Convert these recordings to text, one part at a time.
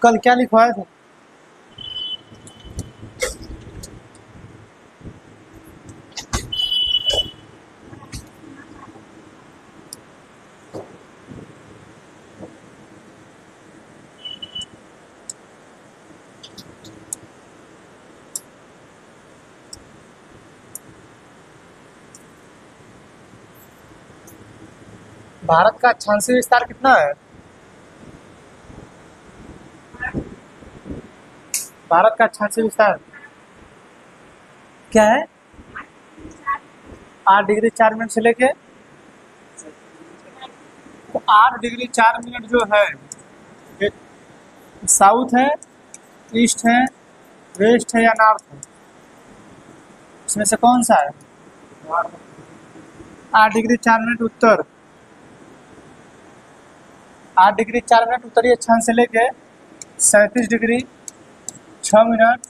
कल क्या लिखवाए थे? भारत का अक्षांशीय विस्तार कितना है? भारत का अक्षांशीय विस्तार क्या है? 8 डिग्री 4 मिनट से लेके, तो 8 डिग्री 4 मिनट जो है ये साउथ है, ईस्ट है, वेस्ट है या नॉर्थ है? इसमें से कौन सा है? 8 डिग्री 4 मिनट उत्तर, 8 डिग्री 4 मिनट उत्तरी अक्षांश से लेके 37 डिग्री 6 मिनट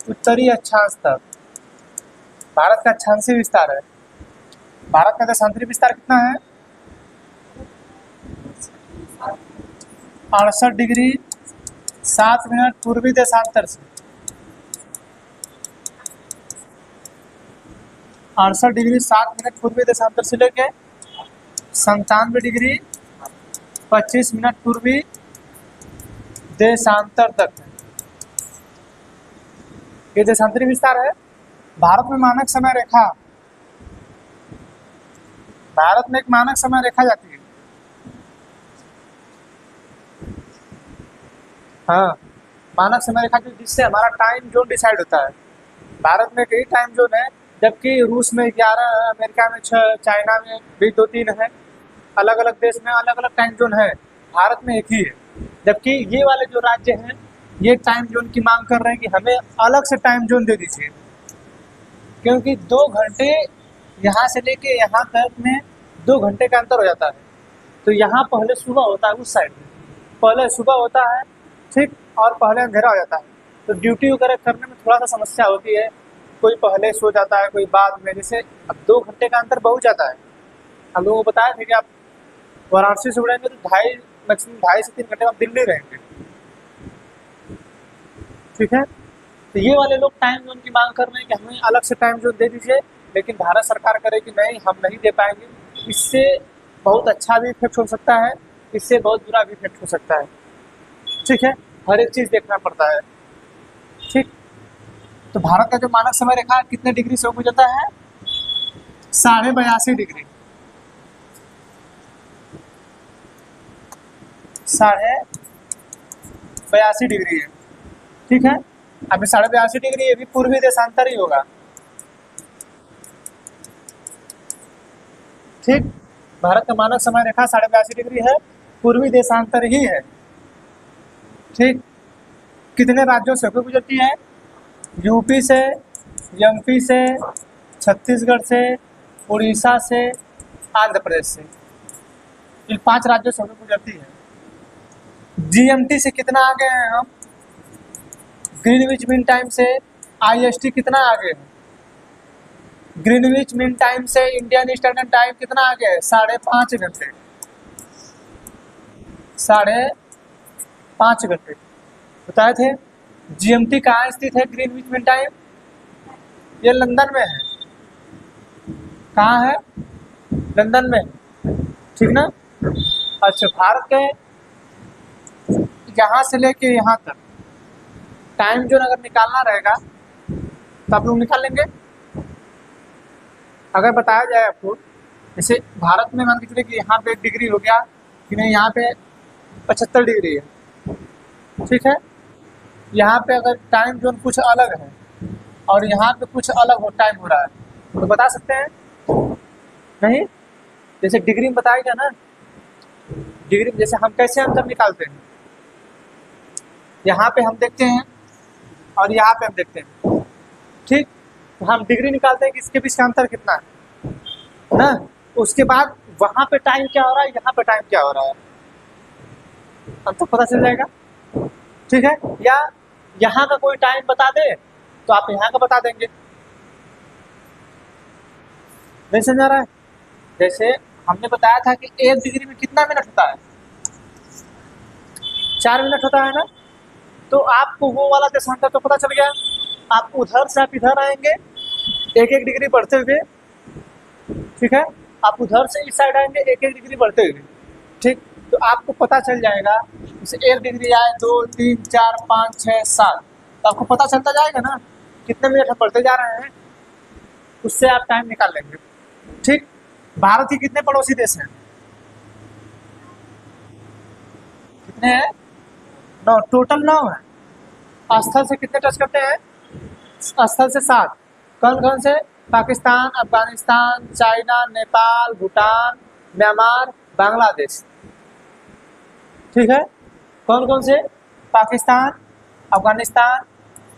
उत्तरी अक्षांश तक भारत का अक्षांशीय विस्तार है। भारत का देशांतरी विस्तार कितना है? 68 डिग्री 7 मिनट पूर्वी देशांतर से, 68 डिग्री 7 मिनट पूर्वी देशांतर से लेके 97 डिग्री 25 मिनट पूर्वी देशांतर तक है। ये देशांतरी विस्तार है। भारत में मानक समय रेखा, भारत में एक मानक समय रेखा जाती है। हाँ, मानक समय रेखा जिससे हमारा टाइम जोन डिसाइड होता है। भारत में कई टाइम जोन है, जबकि रूस में 11, अमेरिका में 6, चाइना में भी 2-3 है। अलग अलग देश में अलग अलग टाइम जोन है, भारत में एक ही है। जबकि ये वाले जो राज्य हैं ये टाइम जोन की मांग कर रहे हैं कि हमें अलग से टाइम जोन दे दीजिए, क्योंकि 2 घंटे यहाँ से लेके यहाँ तक में 2 घंटे का अंतर हो जाता है। तो यहाँ पहले सुबह होता है, उस साइड में पहले सुबह होता है, ठीक, और पहले अंधेरा हो जाता है। तो ड्यूटी वगैरह करने में थोड़ा सा समस्या होती है, कोई पहले सो जाता है, कोई बाद में। जैसे अब 2 घंटे का अंतर बहुत जाता है। हम लोगों को बताया था कि आप वाराणसी से उड़ेंगे तो मैक्सिमम 2.5 से 3 घंटे आप दिल्ली रहेंगे, ठीक है। तो ये वाले लोग टाइम जोन की मांग कर रहे हैं कि हमें अलग से टाइम जोन दे दीजिए, लेकिन भारत सरकार करे कि नहीं, हम नहीं दे पाएंगे। इससे बहुत अच्छा भी इफेक्ट हो सकता है, इससे बहुत बुरा भी इफेक्ट हो सकता है, ठीक है। हर एक चीज़ देखना पड़ता है, ठीक। तो भारत का जो मानक समय रेखा कितने डिग्री से गुजरता है? 82.5 डिग्री, 82.5 डिग्री है, ठीक है। अभी 82.5 डिग्री ये भी पूर्वी देशांतर ही होगा, ठीक। भारत का मानक समय रेखा 82.5 डिग्री है, पूर्वी देशांतर ही है, ठीक। कितने राज्यों से होकर गुजरती है? यूपी से, एमपी से, छत्तीसगढ़ से, उड़ीसा से, आंध्र प्रदेश से, इन 5 राज्यों से होकर गुजरती है। जीएमटी से कितना आगे हैं हम? ग्रीनविच मीन टाइम से आईएसटी कितना आगे है? ग्रीनविच मीन टाइम से इंडियन स्टैंडर्ड टाइम कितना आगे है? 5.5 घंटे, 5.5 घंटे बताए थे। जीएमटी कहाँ स्थित है? ग्रीनविच मीन टाइम ये लंदन में है। कहाँ है? लंदन में, ठीक ना। अच्छा, भारत के यहाँ से लेके यहाँ तक टाइम जोन अगर निकालना रहेगा तो आप लोग निकाल लेंगे। अगर बताया जाए आपको, जैसे भारत में मान के चलिए कि यहाँ पे 1 डिग्री हो गया कि नहीं, यहाँ पे 75 डिग्री है, ठीक है। यहाँ पे अगर टाइम जोन कुछ अलग है और यहाँ पे कुछ अलग हो टाइम हो रहा है, तो बता सकते हैं? नहीं। जैसे डिग्री में बताया गया ना, डिग्री जैसे हम कैसे अंतर निकालते हैं, यहाँ पे हम देखते हैं और यहाँ पे हम देखते हैं, ठीक। तो हम डिग्री निकालते हैं कि इसके बीच का अंतर कितना है ना। उसके बाद वहाँ पे टाइम क्या हो रहा है, यहाँ पे टाइम क्या हो रहा है, अंतर पता चल जाएगा, ठीक है। या यहाँ का कोई टाइम बता दे तो आप यहाँ का बता देंगे। नहीं समझ रहा है? जैसे हमने बताया था कि 1 डिग्री में कितना मिनट होता है? 4 मिनट होता है ना। तो आपको वो वाला देशांतर तो पता चल गया। आप उधर से आप इधर आएंगे 1-1 डिग्री बढ़ते हुए, ठीक है। आप उधर से इस साइड आएंगे 1-1 डिग्री बढ़ते हुए, ठीक। तो आपको पता चल जाएगा, जैसे 1 डिग्री आए, 2, 3, 4, 5, 6, 7, तो आपको पता चलता जाएगा ना कितने मिनट हम बढ़ते जा रहे हैं, उससे आप टाइम निकाल लेंगे, ठीक। भारत के कितने पड़ोसी देश हैं? कितने हैं? 9, टोटल 9 है। स्थल से कितने टच करते हैं? स्थल से 7। कौन कौन से? पाकिस्तान, अफगानिस्तान, चाइना, नेपाल, भूटान, म्यांमार, बांग्लादेश, ठीक है। कौन कौन से? पाकिस्तान, अफगानिस्तान,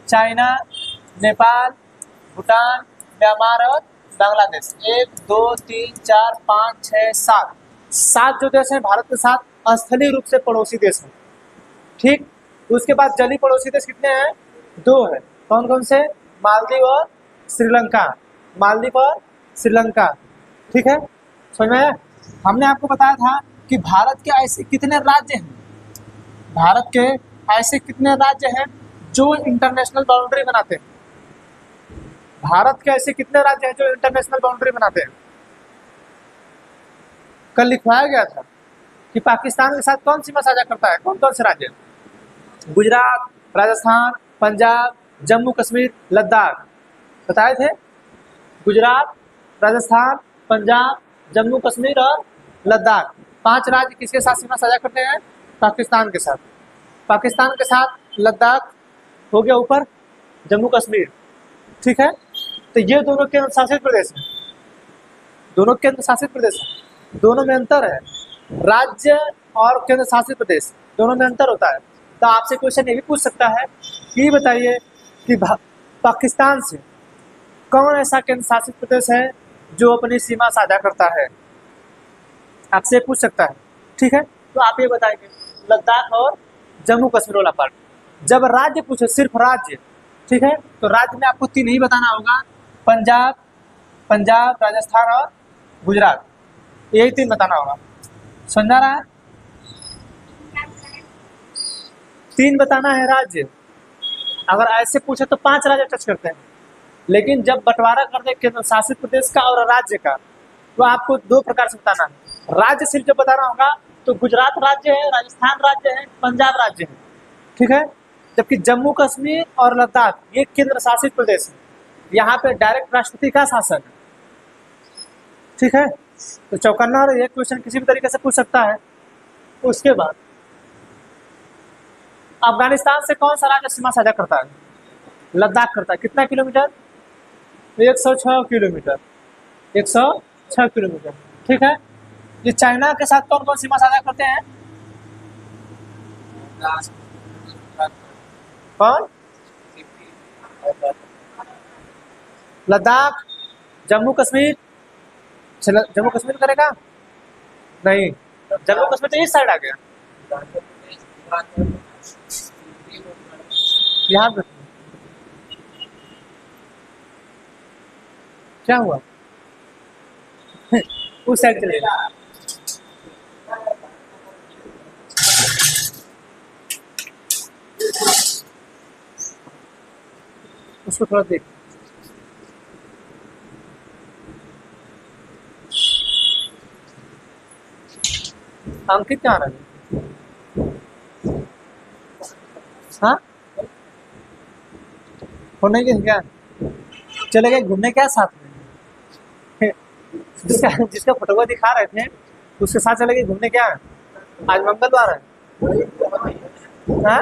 चाइना, नेपाल, भूटान, म्यांमार और बांग्लादेश। 1, 2, 3, 4, 5, 6, 7, 7 जो देश हैं भारत के साथ स्थलीय रूप से पड़ोसी देश हैं, ठीक। उसके बाद जलीय पड़ोसी देश कितने हैं? 2 है। कौन कौन से? मालदीव और श्रीलंका। मालदीव और श्रीलंका, ठीक है। समझ में आया? हमने आपको बताया था कि भारत के ऐसे कितने राज्य हैं, भारत के ऐसे कितने राज्य हैं जो इंटरनेशनल बाउंड्री बनाते हैं। भारत के ऐसे कितने राज्य हैं जो इंटरनेशनल बाउंड्री बनाते हैं? कल लिखवाया गया था कि पाकिस्तान के साथ कौन सीमा साझा करता है, कौन कौन से राज्य? गुजरात, राजस्थान, पंजाब, जम्मू कश्मीर, लद्दाख, बताए थे। गुजरात, राजस्थान, पंजाब, जम्मू कश्मीर और लद्दाख, 5 राज्य किसके साथ सीमा साझा करते हैं? पाकिस्तान के साथ। पाकिस्तान के साथ लद्दाख हो गया, ऊपर जम्मू कश्मीर, ठीक है। तो ये दोनों केंद्र शासित प्रदेश हैं, दोनों केंद्र शासित प्रदेश हैं। दोनों में अंतर है, राज्य और केंद्र शासित प्रदेश दोनों में अंतर होता है। तो आपसे क्वेश्चन ये भी पूछ सकता है कि बताइए कि पाकिस्तान से कौन ऐसा केंद्र शासित प्रदेश है जो अपनी सीमा साझा करता है, आपसे पूछ सकता है, ठीक है। तो आप ये बताएंगे लद्दाख और जम्मू कश्मीर वाला पार्ट। जब राज्य पूछे, सिर्फ राज्य, ठीक है, तो राज्य में आपको 3 ही बताना होगा, पंजाब, राजस्थान और गुजरात, यही 3 बताना होगा। समझा रहा है? 3 बताना है राज्य। अगर ऐसे पूछे तो 5 राज्य टच करते हैं, लेकिन जब बंटवारा कर दे केंद्र शासित प्रदेश का और राज्य का, तो आपको 2 प्रकार से बताना है। राज्य सिर्फ जब बताना होगा तो गुजरात राज्य है, राजस्थान राज्य है, पंजाब राज्य है, ठीक है। जबकि जम्मू कश्मीर और लद्दाख ये केंद्र शासित प्रदेश है, यहाँ पे डायरेक्ट राष्ट्रपति का शासन है, ठीक है। तो चौकन्ना और ये क्वेश्चन किसी भी तरीके से पूछ सकता है। उसके बाद अफगानिस्तान से कौन सा राज्य सीमा साझा करता है? लद्दाख करता है। कितना किलोमीटर? 106 किलोमीटर, 106 किलोमीटर, ठीक है। ये चाइना के साथ कौन कौन सीमा साझा करते हैं? कौन? लद्दाख, जम्मू कश्मीर। जम्मू कश्मीर करेगा? नहीं, जम्मू कश्मीर तो इस साइड आ गया। यहाँ पे क्या हुआ? उस साइड चलेगा। उसको थोड़ा देख। अंकित कहाँ रहे? हाँ, होने के क्या चले गए घूमने, क्या साथ में? जिसका फोटो दिखा रहे थे उसके साथ चले गए घूमने, क्या आज मंगलवार है? हाँ,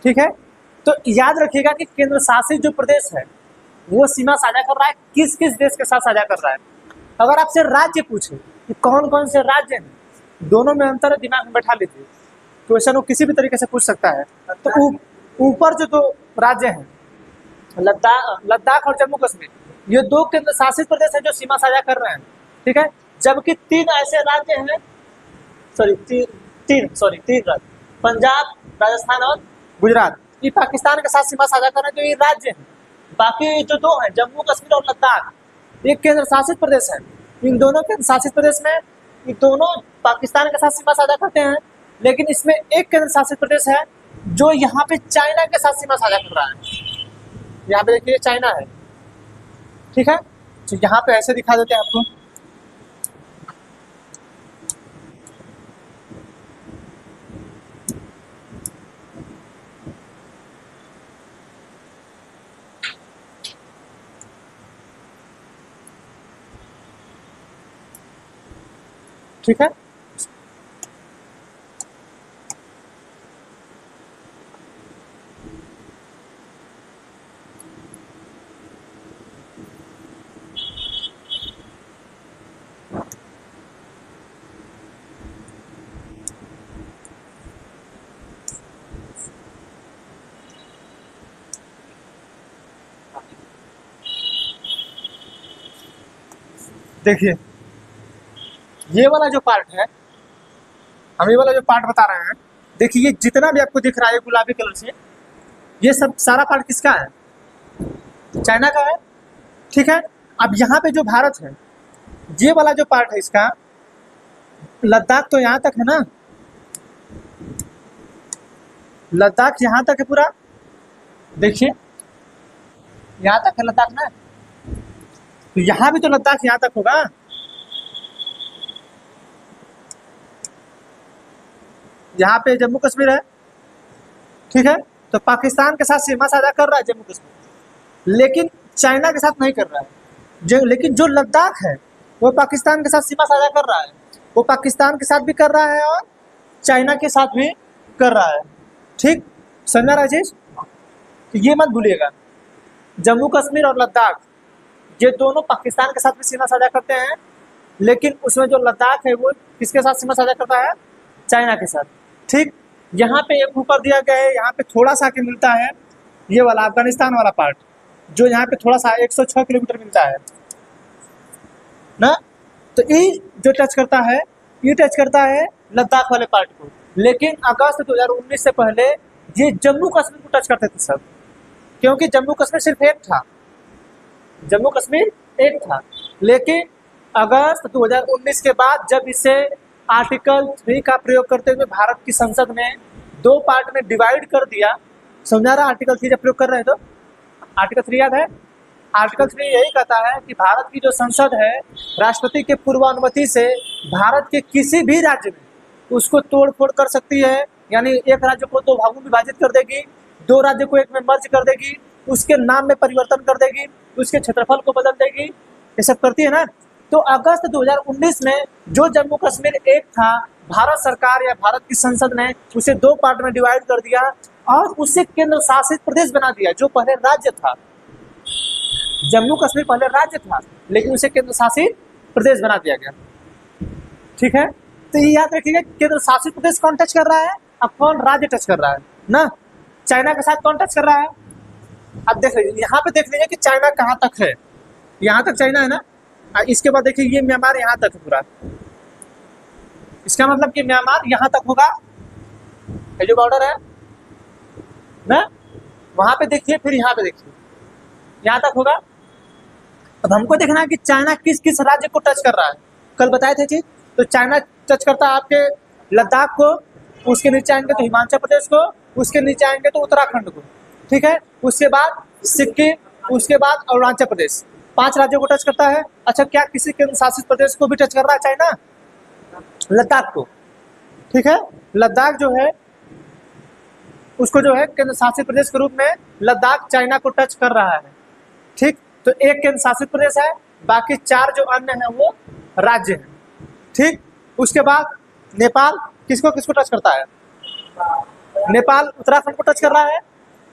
ठीक है। तो याद रखिएगा कि केंद्र शासित जो प्रदेश है वो सीमा साझा कर रहा है किस किस देश के साथ साझा कर रहा है। अगर आपसे राज्य पूछे कि कौन कौन से राज्य हैं, दोनों में अंतर है, दिमाग में बैठा लीजिए। क्वेश्चन वो किसी भी तरीके से पूछ सकता है। तो ऊपर जो 2 राज्य हैं, लद्दाख और जम्मू कश्मीर, ये 2 केंद्र शासित प्रदेश हैं जो सीमा साझा कर रहे हैं, ठीक है। जबकि 3 ऐसे राज्य हैं, तीन राज्य, पंजाब, राजस्थान और गुजरात, ये पाकिस्तान के साथ सीमा साझा कर रहे हैं, जो ये राज्य हैं। बाकी जो 2 हैं, जम्मू कश्मीर और लद्दाख, ये केंद्र शासित प्रदेश है। इन दोनों केंद्र शासित प्रदेश में ये दोनों पाकिस्तान के साथ सीमा साझा करते हैं, लेकिन इसमें एक केंद्र शासित प्रदेश है जो यहाँ पे चाइना के साथ सीमा साझा कर रहा है। यहाँ पे देखिए चाइना है, ठीक है। तो यहाँ पे ऐसे दिखा देते हैं आपको। ठीक है, देखिए ये वाला जो पार्ट है, हम ये वाला जो पार्ट बता रहे हैं, देखिए ये जितना भी आपको दिख रहा है गुलाबी कलर से, ये सब सारा पार्ट किसका है? चाइना का है, ठीक है। अब यहाँ पे जो भारत है, ये वाला जो पार्ट है इसका, लद्दाख तो यहाँ तक है ना, लद्दाख यहाँ तक है पूरा, देखिए यहाँ तक है लद्दाख ना, तो यहाँ भी तो लद्दाख यहाँ तक होगा। यहाँ पे जम्मू कश्मीर है, ठीक है। तो पाकिस्तान के साथ सीमा साझा कर रहा है जम्मू कश्मीर, लेकिन चाइना के साथ नहीं कर रहा है। लेकिन जो लद्दाख है वो पाकिस्तान के साथ सीमा साझा कर रहा है, वो पाकिस्तान के साथ भी कर रहा है और चाइना के साथ भी कर रहा है, ठीक। समझा राजेश? तो ये मत भूलिएगा, जम्मू कश्मीर और लद्दाख ये दोनों पाकिस्तान के साथ भी सीमा साझा करते हैं, लेकिन उसमें जो लद्दाख है वो किसके साथ सीमा साझा करता है? चाइना के साथ, ठीक। यहाँ पे एक ऊपर दिया गया है, यहाँ पे थोड़ा सा के मिलता है ये वाला अफगानिस्तान वाला पार्ट, जो यहाँ पे थोड़ा सा 106 किलोमीटर मिलता है ना। तो ये जो टच करता है, ये टच करता है लद्दाख वाले पार्ट को, लेकिन अगस्त 2019 से पहले ये जम्मू कश्मीर को टच करते थे सब, क्योंकि जम्मू कश्मीर सिर्फ एक था, जम्मू कश्मीर एक था। लेकिन अगस्त 2019 के बाद जब इसे आर्टिकल 3 का प्रयोग करते हुए भारत की संसद ने 2 पार्ट में डिवाइड कर दिया, समझा रहा? आर्टिकल 3 जब प्रयोग कर रहे हैं तो आर्टिकल 3 याद है? आर्टिकल 3 यही कहता है कि भारत की जो संसद है, राष्ट्रपति के पूर्व अनुमति से भारत के किसी भी राज्य में उसको तोड़ फोड़ कर सकती है, यानी एक राज्य को 2 भागों में विभाजित कर देगी, 2 राज्य को एक में मर्ज कर देगी, उसके नाम में परिवर्तन कर देगी, उसके क्षेत्रफल को बदल देगी, ये सब करती है ना। तो अगस्त 2019 में जो जम्मू कश्मीर एक था, भारत सरकार या भारत की संसद ने उसे 2 पार्ट में डिवाइड कर दिया और उसे केंद्र शासित प्रदेश बना दिया, जो पहले राज्य था। जम्मू कश्मीर पहले राज्य था, लेकिन उसे केंद्र शासित प्रदेश बना दिया गया, ठीक है। तो ये याद रखिएगा, केंद्र शासित प्रदेश कौन टच कर रहा है और कौन राज्य टच कर रहा है ना। चाइना के साथ कौन टच कर रहा है? अब देख लीजिए, यहाँ पे देख लीजिए कि चाइना कहाँ तक है, यहाँ तक चाइना है ना। इसके बाद देखिए ये म्यांमार यहाँ तक है पूरा, इसका मतलब कि म्यांमार यहाँ तक होगा, ये जो बॉर्डर है ना, वहां पे देखिए, फिर यहाँ पे देखिए, यहाँ तक होगा। अब हमको देखना है कि चाइना किस किस राज्य को टच कर रहा है, कल बताए थे चीज। तो चाइना टच करता है आपके लद्दाख को, उसके नीचे आएंगे तो हिमाचल प्रदेश को, उसके नीचे आएंगे तो उत्तराखंड को, ठीक है। उसके बाद सिक्किम, उसके बाद अरुणाचल प्रदेश, 5 राज्यों को टच करता है। अच्छा, क्या किसी केंद्र शासित प्रदेश को भी टच कर रहा है चाइना? लद्दाख को, ठीक है। लद्दाख जो है उसको जो है केंद्र शासित प्रदेश के रूप में लद्दाख चाइना को टच कर रहा है, ठीक। तो एक केंद्र शासित प्रदेश है, बाकी 4 जो अन्य हैं वो राज्य हैं, ठीक। उसके बाद नेपाल किसको किसको टच करता है? नेपाल उत्तराखंड को टच कर रहा है,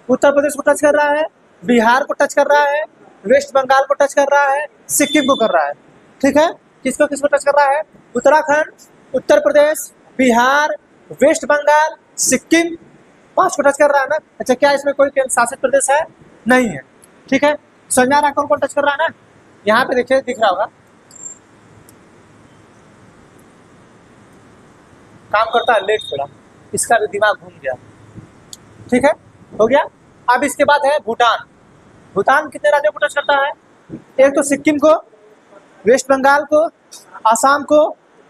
उत्तर प्रदेश को टच कर रहा है, बिहार को टच कर रहा है, वेस्ट बंगाल को टच कर रहा है, सिक्किम को कर रहा है, ठीक है। किसको किसको टच कर रहा है? उत्तराखंड, उत्तर प्रदेश, बिहार, वेस्ट बंगाल, सिक्किम, 5 को टच कर रहा है ना। अच्छा, क्या इसमें कोई केंद्र शासित प्रदेश है? नहीं है, ठीक है। समझ आ रहा कौन कौन टच कर रहा है ना। यहाँ पे देखिए, दिख रहा होगा, काम करता है लेट थोड़ा, इसका भी दिमाग घूम गया, ठीक है, हो गया। अब इसके बाद है भूटान। भूटान कितने राज्यों को टच करता है? एक तो सिक्किम को, वेस्ट बंगाल को, आसाम को,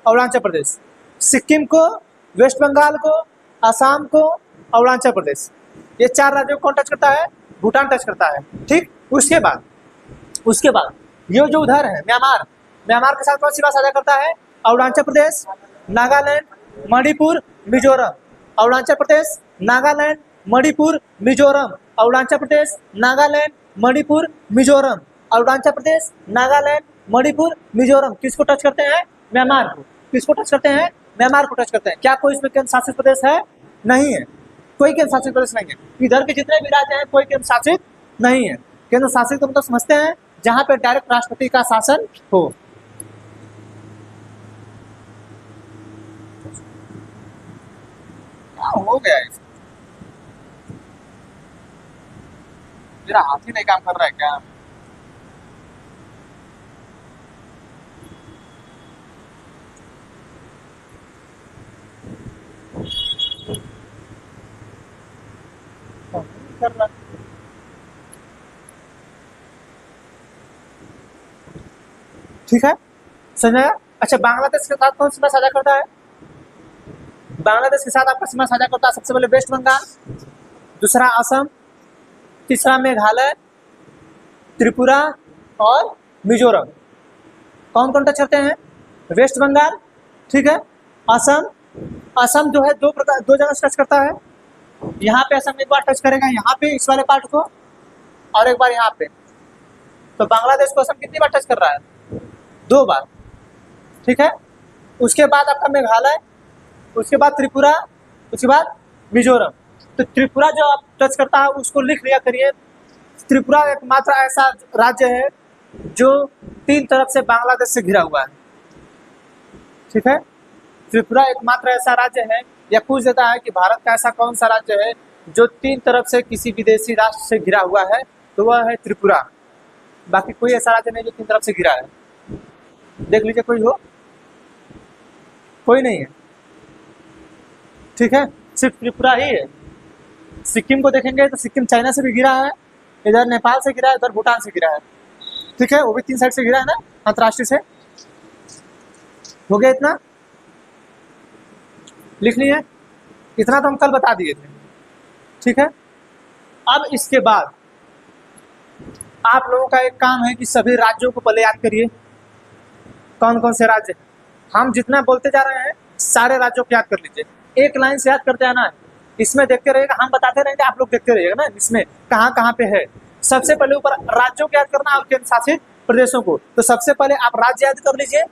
अरुणाचल प्रदेश। सिक्किम को, वेस्ट बंगाल को, असम को, अरुणाचल प्रदेश, ये 4 राज्यों को कौन टच करता है? भूटान टच करता है। ठीक, उसके बाद ये जो उधर है म्यांमार, म्यांमार के साथ कौन सीमा साझा करता है? अरुणाचल प्रदेश, नागालैंड, मणिपुर, मिजोरम। अरुणाचल प्रदेश, नागालैंड, मणिपुर, मिजोरम। अरुणाचल प्रदेश, नागालैंड, मणिपुर, मिजोरम। अरुणाचल प्रदेश, नागालैंड, मणिपुर, मिजोरम किसको टच करते हैं? म्यांमार को। किसको टच करते हैं? म्यांमार को टच करते हैं। क्या कोई इसमें केंद्र शासित प्रदेश है? नहीं है, कोई केंद्र शासित प्रदेश नहीं है। इधर के जितने भी राज्य हैं कोई केंद्र शासित नहीं है। केंद्र शासित तो मतलब समझते हैं जहां पे डायरेक्ट राष्ट्रपति का शासन हो। हो गया है, मेरा हाथ ही नहीं काम कर रहा है क्या? कर रहा ठीक है, समझ आया? अच्छा, बांग्लादेश के साथ कौन सीमा साझा करता है? बांग्लादेश के साथ आपका सीमा साझा करता है सबसे पहले वेस्ट बंगाल, दूसरा असम, तीसरा मेघालय, त्रिपुरा और मिजोरम। कौन कौन टच करते हैं? वेस्ट बंगाल, ठीक है, असम। असम जो है दो जगह से टच करता है। यहाँ पे असम एक बार टच करेगा, यहाँ पे इस वाले पार्ट को, और एक बार यहाँ पे। तो बांग्लादेश को असम कितनी बार टच कर रहा है? 2 बार, ठीक है। उसके बाद आपका मेघालय, उसके बाद त्रिपुरा, उसके बाद मिजोरम। तो त्रिपुरा जो आप टच करता है उसको लिख लिया करिए। त्रिपुरा एकमात्र ऐसा राज्य है जो 3 तरफ से बांग्लादेश से घिरा हुआ है, ठीक है। त्रिपुरा एकमात्र ऐसा राज्य है, या पूछ देता है कि भारत का ऐसा कौन सा राज्य है जो 3 तरफ से किसी विदेशी राष्ट्र से घिरा हुआ है, तो वह है त्रिपुरा। बाकी कोई ऐसा राज्य नहीं जो 3 तरफ से घिरा है। देख लीजिए, कोई हो? कोई नहीं है, ठीक है, सिर्फ त्रिपुरा ही है। सिक्किम को देखेंगे तो सिक्किम चाइना से भी घिरा है, इधर नेपाल से घिरा है, इधर भूटान से घिरा है, ठीक है, वो भी 3 साइड से घिरा है ना, अंतर्राष्ट्रीय से। हो गया इतना? लिख लिए? इतना तो हम कल बता दिए थे, ठीक है। अब इसके बाद आप लोगों का एक काम है कि सभी राज्यों को पहले याद करिए, कौन कौन से राज्य हैं। हम जितना बोलते जा रहे हैं सारे राज्यों को याद कर लीजिए, एक लाइन से याद करते आना है। इसमें देखते रहिएगा, हम बताते रहेंगे, आप लोग देखते रहिएगा ना इसमें कहाँ कहाँ पे है। सबसे पहले ऊपर राज्यों को याद करना और केंद्र शासित प्रदेशों को। तो सबसे पहले आप राज्य याद कर लीजिए,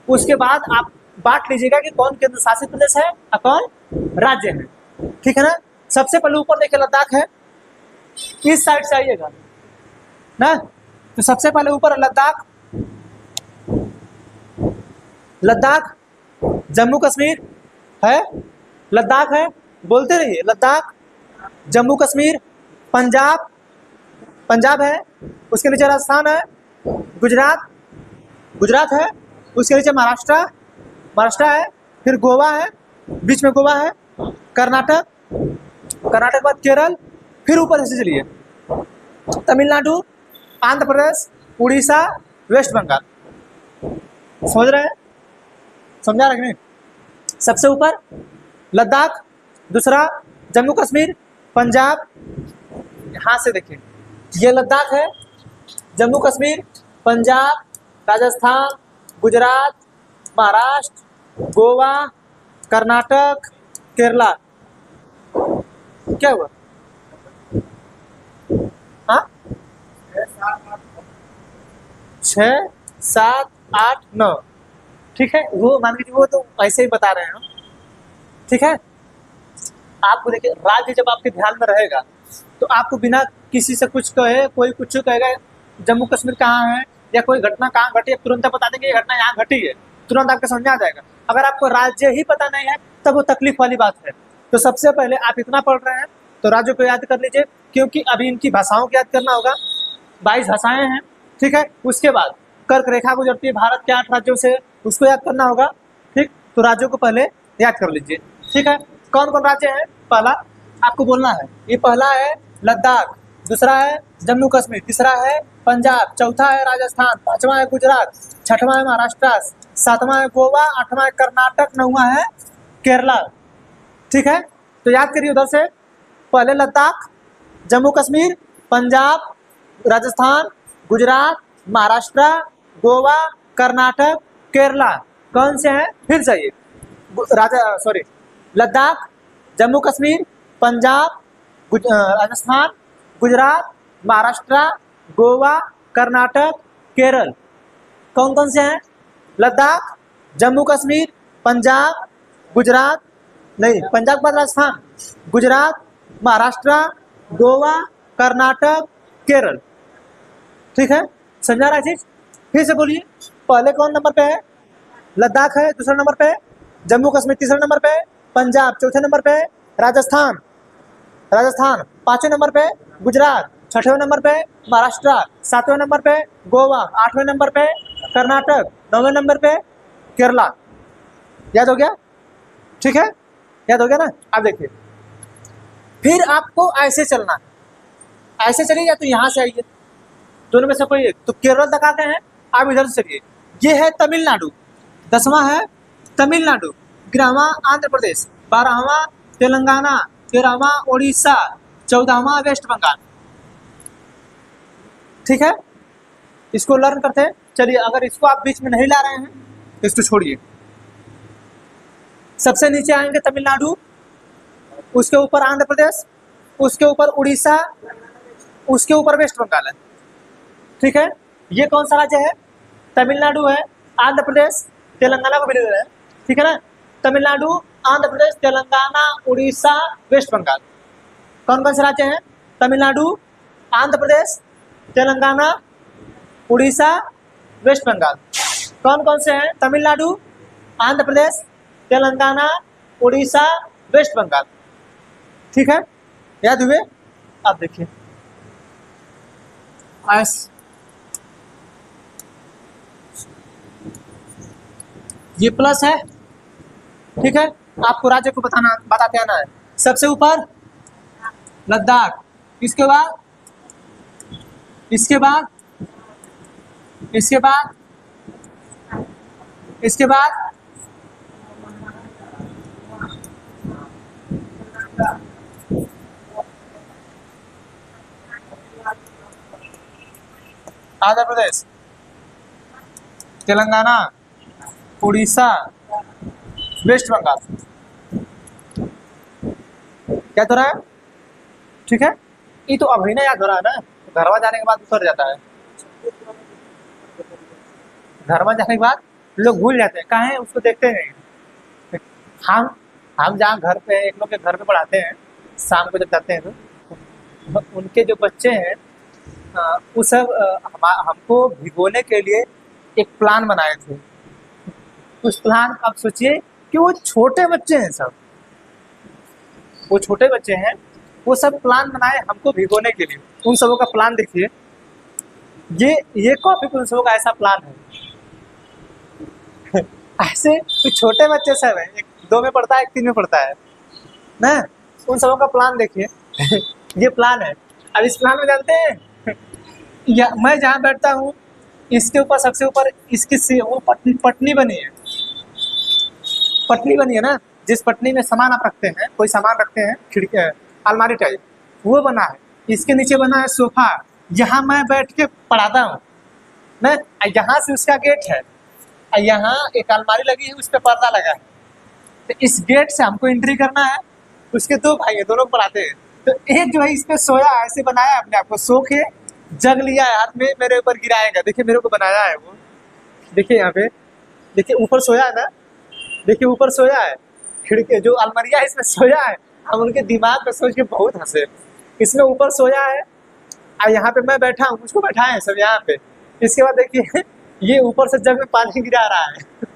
उसके बाद आप बांट लीजिएगा कि कौन केंद्र शासित प्रदेश है और कौन राज्य है, ठीक है ना। सबसे पहले ऊपर देखिए लद्दाख है, इस साइड से आइएगा ना। तो सबसे पहले ऊपर लद्दाख, लद्दाख, जम्मू कश्मीर है, लद्दाख है, बोलते रहिए, लद्दाख, जम्मू कश्मीर, पंजाब, पंजाब है, उसके नीचे राजस्थान है, गुजरात, गुजरात है, उसके नीचे महाराष्ट्र, महाराष्ट्र है, फिर गोवा है, बीच में गोवा है, कर्नाटक, कर्नाटक के बाद केरल, फिर ऊपर से चलिए तमिलनाडु, आंध्र प्रदेश, उड़ीसा, वेस्ट बंगाल। समझ रहे हैं? समझा रहे? सबसे ऊपर लद्दाख, दूसरा जम्मू कश्मीर, पंजाब, यहाँ से देखिए ये लद्दाख है, जम्मू कश्मीर, पंजाब, राजस्थान, गुजरात, महाराष्ट्र, गोवा, कर्नाटक, केरला। क्या हुआ? हाँ, 6, 7, 8, 9, ठीक है। वो मान लीजिए, वो तो ऐसे ही बता रहे हैं, ठीक है। आपको देखिए, राज्य जब आपके ध्यान में रहेगा तो आपको बिना किसी से कुछ कहे, कोई कुछ कहेगा जम्मू कश्मीर कहाँ है या कोई घटना कहाँ घटी है, तुरंत बता देंगे ये घटना यहाँ घटी है, तुरंत आपको समझ में आ जाएगा। अगर आपको राज्य ही पता नहीं है तब वो तकलीफ वाली बात है। तो सबसे पहले आप इतना पढ़ रहे हैं तो राज्यों को याद कर लीजिए, क्योंकि अभी इनकी भाषाओं को याद करना होगा। 22 भाषाएं हैं, ठीक है। उसके बाद कर्क रेखा गुजरती है भारत के 8 राज्यों से, उसको याद करना होगा, ठीक। तो राज्यों को पहले याद कर लीजिए, ठीक है। कौन कौन राज्य है? पहला आपको बोलना है, ये पहला है लद्दाख, दूसरा है जम्मू कश्मीर, तीसरा है पंजाब, चौथा है राजस्थान, पांचवा है गुजरात, छठवां है महाराष्ट्र, सातवां है गोवा, आठवां है कर्नाटक, नौवां है केरला, ठीक है, तो याद करिए उधर से, पहले लद्दाख, जम्मू कश्मीर, पंजाब, राजस्थान, गुजरात, महाराष्ट्र, गोवा, कर्नाटक, केरला, कौन से हैं फिर से ये लद्दाख, जम्मू कश्मीर, पंजाब, राजस्थान, गुजरात, महाराष्ट्र, गोवा, कर्नाटक, केरल, कौन कौन से हैं? लद्दाख, जम्मू कश्मीर, पंजाब, गुजरात, नहीं पंजाब के बाद राजस्थान, गुजरात, महाराष्ट्र, गोवा, कर्नाटक, केरल। ठीक है, समझा रहा है चीज? फिर से बोलिए, पहले कौन नंबर पे है? लद्दाख है, दूसरे नंबर पे है जम्मू कश्मीर, तीसरे नंबर पे है पंजाब, चौथे नंबर पे है राजस्थान, पांचवें नंबर पे गुजरात, छठवें नंबर पे महाराष्ट्र, सातवें नंबर पे गोवा, आठवें नंबर पे कर्नाटक, नौवें नंबर पे केरला। याद हो गया? ठीक है, याद हो गया ना? अब देखिए, फिर आपको ऐसे चलना है, ऐसे चलिए या तो यहाँ से आइए, दोनों में से कोई एक। तो केरल तक आते हैं, आप इधर से चलिए। ये है तमिलनाडु, 10वां है तमिलनाडु, 11वां आंध्र प्रदेश, 12वां तेलंगाना, 13वां उड़ीसा, 14वां वेस्ट बंगाल। ठीक है, इसको लर्न करते हैं। चलिए, अगर इसको आप बीच में नहीं ला रहे हैं तो इसको छोड़िए। सबसे नीचे आएंगे तमिलनाडु, उसके ऊपर आंध्र प्रदेश, उसके ऊपर उड़ीसा, उसके ऊपर वेस्ट बंगाल है। ठीक है, ये कौन सा राज्य है? तमिलनाडु है, आंध्र प्रदेश, तेलंगाना को भी ले रहे हैं। ठीक है ना, तमिलनाडु, आंध्र प्रदेश, तेलंगाना, उड़ीसा, वेस्ट बंगाल, कौन कौन से राज्य हैं? तमिलनाडु, आंध्र प्रदेश, तेलंगाना, उड़ीसा, वेस्ट बंगाल। कौन कौन से हैं? तमिलनाडु, आंध्र प्रदेश, तेलंगाना, उड़ीसा, वेस्ट बंगाल। ठीक है, याद हुए? अब देखिए, ये प्लस है। ठीक है, आपको राज्य को बताते आना है। सबसे ऊपर लद्दाख, इसके बाद इसके बाद इसके बाद इसके बाद आंध्र प्रदेश, तेलंगाना, उड़ीसा, वेस्ट बंगाल। क्या हो रहा है? ठीक है, ये तो अभी ना याद हो रहा है ना, घरवा जाने के बाद उतर जाता है। घरवा जाने के बाद लोग भूल जाते हैं, कहाँ है उसको देखते नहीं। हम जहाँ घर पे एक लोग के घर पे पढ़ाते हैं, शाम को जब जाते हैं तो उनके जो बच्चे हैं वो सब हमको भिगोने के लिए एक प्लान बनाए थे। उस प्लान, आप सोचिए कि वो छोटे बच्चे हैं, सब वो छोटे बच्चे हैं, वो सब प्लान बनाए हमको भिगोने के लिए। उन सबों का प्लान देखिए, ये कॉपी पे उन सबों का ऐसा प्लान है। ऐसे तो छोटे बच्चे सब हैं, एक 2 में पढ़ता है, एक 3 में पढ़ता है ना। उन सबों का प्लान देखिए। ये प्लान है। अब इस प्लान में जानते हैं मैं जहाँ बैठता हूँ, इसके ऊपर सबसे ऊपर इसकी वो पटनी बनी है। पटनी बनी है ना, जिस पटनी में सामान आप रखते हैं, कोई सामान रखते हैं, खिड़की, अलमारी टाइप, वो बना है। इसके नीचे बना है सोफा, यहाँ मैं बैठ के पढ़ाता हूँ ना। यहाँ से उसका गेट है, यहाँ एक अलमारी लगी है, उस पर पर्दा लगा है। तो इस गेट से हमको एंट्री करना है। उसके 2 भाई है, दोनों पढ़ाते हैं। तो एक जो है इस पे सोया, ऐसे बनाया अपने आप को, सो के जग लिया है हाथ में, मेरे ऊपर गिराएगा। देखिए मेरे को बनाया है वो, देखिए यहाँ पे, देखिए ऊपर सोया है ना, देखिए ऊपर सोया है, खिड़की जो अलमारिया है इसमें सोया है। हम उनके दिमाग पे सोच के बहुत हंसे। इसमें ऊपर सोया है और यहाँ पे मैं बैठा हूँ, मुझको बैठाए हैं सब यहाँ पे। इसके बाद देखिए ये ऊपर से जग में पानी गिरा रहा है।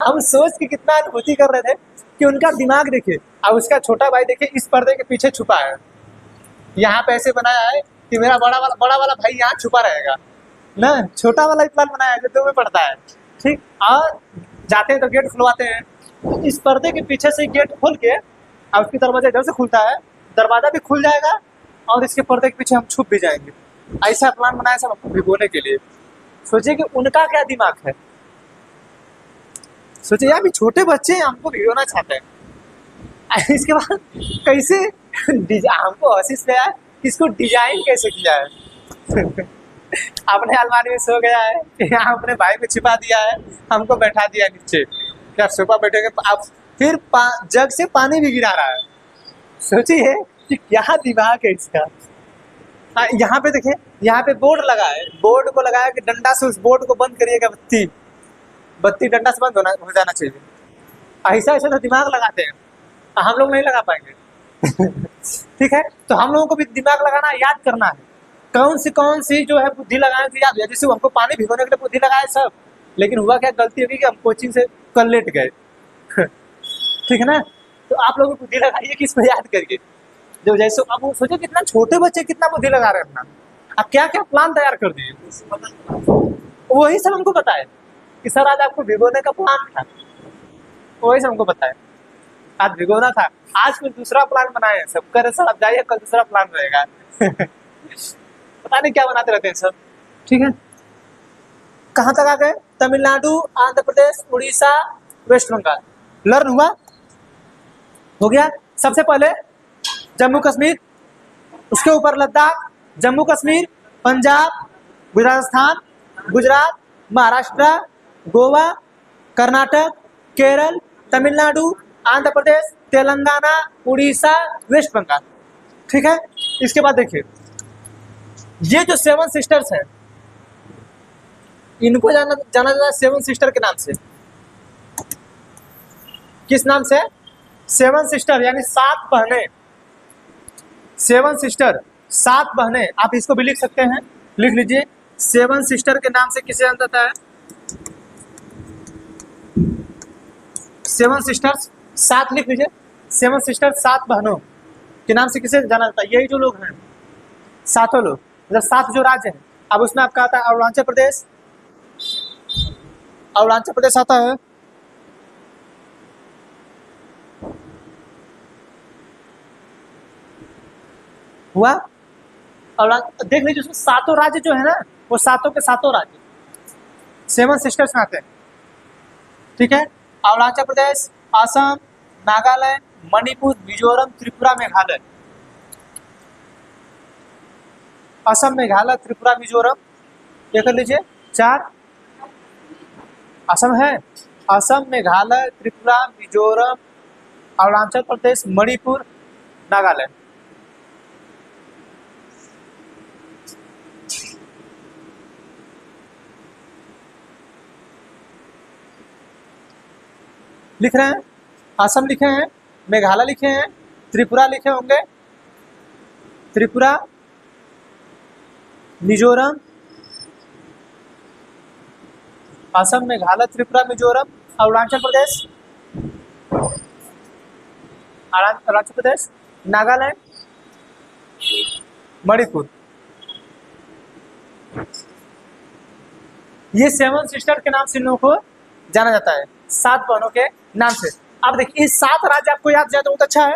हम सोच के कितना अनुभूति कर रहे थे कि उनका दिमाग देखिए। और उसका छोटा भाई देखिए इस पर्दे के पीछे छुपा है, यहाँ पे ऐसे बनाया है कि मेरा बड़ा वाला भाई यहाँ छुपा रहेगा ना। छोटा वाला प्लान बनाया है जो 2 में पड़ता है। ठीक, और जाते हैं तो गेट खुलवाते हैं, इस पर्दे के पीछे से गेट खोल के, और उसकी दरवाजा इधर से खुलता है, दरवाजा भी खुल जाएगा और इसके पर्दे के पीछे हम छुप भी जाएंगे। ऐसा प्लान बनाया सब हमको भिगोने के लिए। सोचिए कि उनका क्या दिमाग है। सोचिए यार, भी छोटे बच्चे हमको भिगोना चाहते हैं। इसके बाद कैसे हमको हंसी से यार इसको डिजाइन कैसे किया है। अपने अलमारी में सो गया है, यहाँ अपने भाई को छिपा दिया है, हमको बैठा दिया नीचे, क्या सोफा बैठेंगे आप, फिर जग से पानी भी गिरा रहा है। सोचिए कि क्या दिमाग है इसका। यहाँ पे देखिए, यहाँ पे बोर्ड लगा है, बोर्ड को लगाया कि डंडा से उस बोर्ड को बंद करिएगा, बत्ती डंडा से बंद हो जाना चाहिए। ऐसा ऐसा तो दिमाग लगाते हैं, हम लोग नहीं लगा पाएंगे। ठीक है, तो हम लोगों को भी दिमाग लगाना, याद करना है कौन सी जो है बुद्धि लगाने की याद है। जैसे हमको पानी भिगोने के लिए बुद्धि लगाए सब, लेकिन हुआ क्या, गलती होगी कि हम कोचिंग से कल लेट गए। ठीक है ना, तो आप लोगों को बुद्धि लगाइए कि इसमें याद करिए। जो जैसे अब वो सोचो कितना छोटे बच्चे कितना बुद्धि लगा रहे हैं अपना, अब क्या क्या प्लान तैयार कर दिए, वही सब हमको पता है कि सर आज आपको भिगोने का प्लान था, वही सब हमको पता है आज भिगोना था, आज कुछ दूसरा प्लान बनाए सब करे, सर आप जाइए कल दूसरा प्लान रहेगा। पता नहीं क्या बनाते रहते हैं सब। ठीक है, कहाँ तक आ गए, तमिलनाडु, आंध्र प्रदेश, उड़ीसा, वेस्ट बंगाल लर्न हुआ, हो गया। सबसे पहले जम्मू कश्मीर, उसके ऊपर लद्दाख, जम्मू कश्मीर, पंजाब, राजस्थान, गुजरात, महाराष्ट्र, गोवा, कर्नाटक, केरल, तमिलनाडु, आंध्र प्रदेश, तेलंगाना, उड़ीसा, वेस्ट बंगाल। ठीक है, इसके बाद देखिए ये जो 7 सिस्टर्स हैं, इनको जाना जाता है 7 सिस्टर के नाम से। किस नाम से, 7 सिस्टर यानी 7 बहनें, 7 सिस्टर 7 बहनें, आप इसको भी लिख सकते हैं, लिख लीजिए 7 सिस्टर के नाम से किसे जाना जाता है, 7 सिस्टर्स 7 लिख लीजिए, 7 सिस्टर 7 बहनों के नाम से किसे जाना जाता है। यही जो लोग हैं सातों लोग, मतलब 7 जो राज्य हैं। अब उसमें आपका आता है अरुणाचल प्रदेश, अरुणाचल प्रदेश आता है, हुआ। और देख लीजिए उसमें 7 राज्य जो है ना, वो 7 के 7 राज्य 7 सिस्टर्स में आते हैं। ठीक है, अरुणाचल प्रदेश, असम, नागालैंड, मणिपुर, मिजोरम, त्रिपुरा, मेघालय। असम, मेघालय, त्रिपुरा, मिजोरम, ये कर लीजिए 4 असम है, असम, मेघालय, त्रिपुरा, मिजोरम, अरुणाचल प्रदेश, मणिपुर, नागालैंड। लिख रहे हैं, असम लिखे हैं, मेघालय लिखे हैं, त्रिपुरा लिखे होंगे, त्रिपुरा, मिजोरम, असम, मेघालय, त्रिपुरा, मिजोरम, अरुणाचल प्रदेश, नागालैंड, मणिपुर। ये 7 सिस्टर के नाम से इन लोगों को जाना जाता है, 7 बहनों के नाम से। अब देखिए 7 राज्य आपको याद जाए तो बहुत अच्छा है।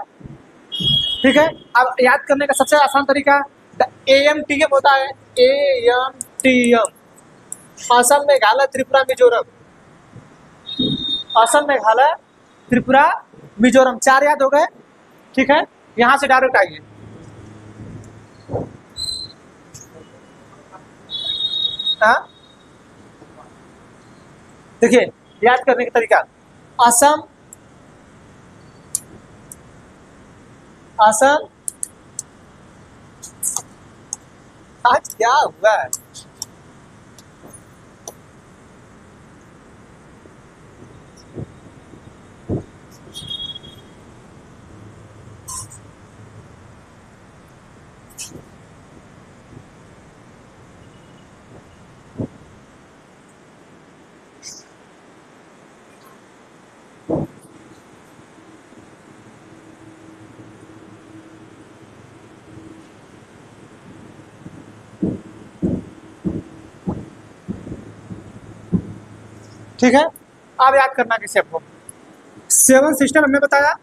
ठीक है, अब याद करने का सबसे आसान तरीका AMTM होता है, AMTM, असम, मेघालय, त्रिपुरा, मिजोरम, असम, मेघालय, त्रिपुरा, मिजोरम, 4 याद हो गए। ठीक है, यहां से डायरेक्ट आइए, हाँ देखिए याद करने का तरीका, असम, असम, आज क्या हुआ है, ठीक है। अब याद करना कैसे आपको, 7 सिस्टर हमने बताया,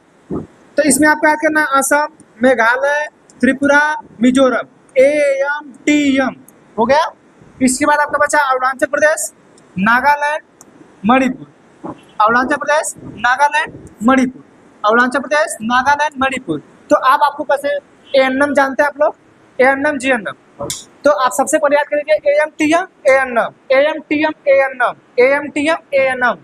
तो इसमें आपको याद करना असम, मेघालय, त्रिपुरा, मिजोरम, AMTM हो गया। इसके बाद आपका बचा अरुणाचल प्रदेश, नागालैंड, मणिपुर, अरुणाचल प्रदेश, नागालैंड, मणिपुर। अरुणाचल प्रदेश, नागालैंड, मणिपुर। तो आप आपको कैसे एएनएम जानते हैं आप लोग, एएनएम जीएनएम। तो आप सबसे पहले याद करेंगे एएमटीएम ANM, AMTM ANM, AMTM ANM.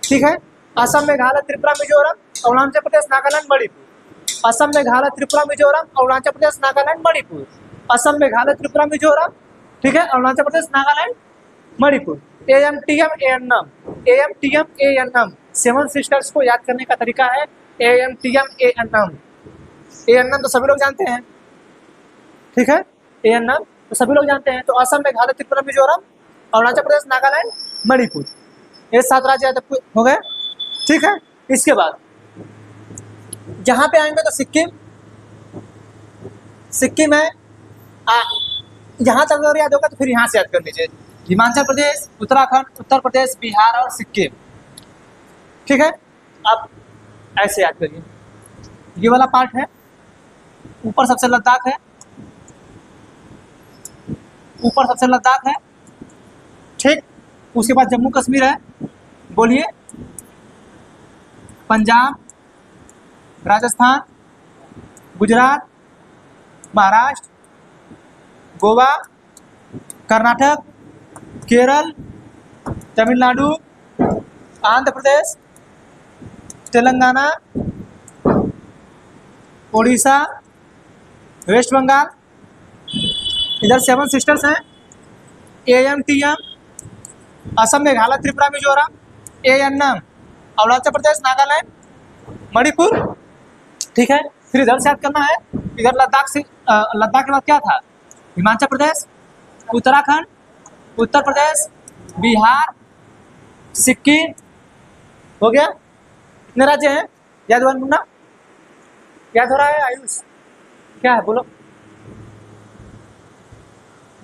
ठीक है। असम, मेघालय, त्रिपुरा, मिजोरम, अरुणाचल प्रदेश, नागालैंड, मणिपुर। असम, मेघालय, त्रिपुरा, मिजोरम, अरुणाचल प्रदेश, नागालैंड, मणिपुर। असम, मेघालय, त्रिपुरा, मिजोरम, ठीक है, Arunachal Pradesh, Nagaland, Manipur. AMTM ANM, AMTM ANM. 7 sisters को याद करने का तरीका है एएमटीएम एएनएम। एएनएम तो सभी लोग जानते हैं, ठीक है, एएनएम तो सभी लोग जानते हैं। तो असम, मेघालय, त्रिपुरा, मिजोरम, अरुणाचल प्रदेश, नागालैंड, मणिपुर, ये 7 राज्य हो गए। ठीक है। इसके बाद जहां पे आएंगे तो सिक्किम, सिक्किम है। यहां तक अगर याद होगा तो फिर यहां से याद कर लीजिए, हिमाचल प्रदेश, उत्तराखंड, उत्तर प्रदेश, बिहार और सिक्किम। ठीक है। अब ऐसे याद करिए, ये वाला पार्ट है, ऊपर सबसे लद्दाख है, ऊपर सबसे लद्दाख है। ठीक। उसके बाद जम्मू कश्मीर है, बोलिए, पंजाब, राजस्थान, गुजरात, महाराष्ट्र, गोवा, कर्नाटक, केरल, तमिलनाडु, आंध्र प्रदेश, तेलंगाना, उड़ीसा, वेस्ट बंगाल। इधर 7 सिस्टर्स हैं, एएमटीएम, असम, मेघालय, त्रिपुरा, मिजोरम, एएनएम, अरुणाचल प्रदेश, नागालैंड, मणिपुर। ठीक है। फिर इधर से याद करना है, इधर लद्दाख से, लद्दाख के बाद क्या था, हिमाचल प्रदेश, उत्तराखंड, उत्तर प्रदेश, बिहार, सिक्किम, हो गया। कितने राज्य हैं, याद हुआ मुन्ना, याद हो रहा है आयुष, क्या है, बोलो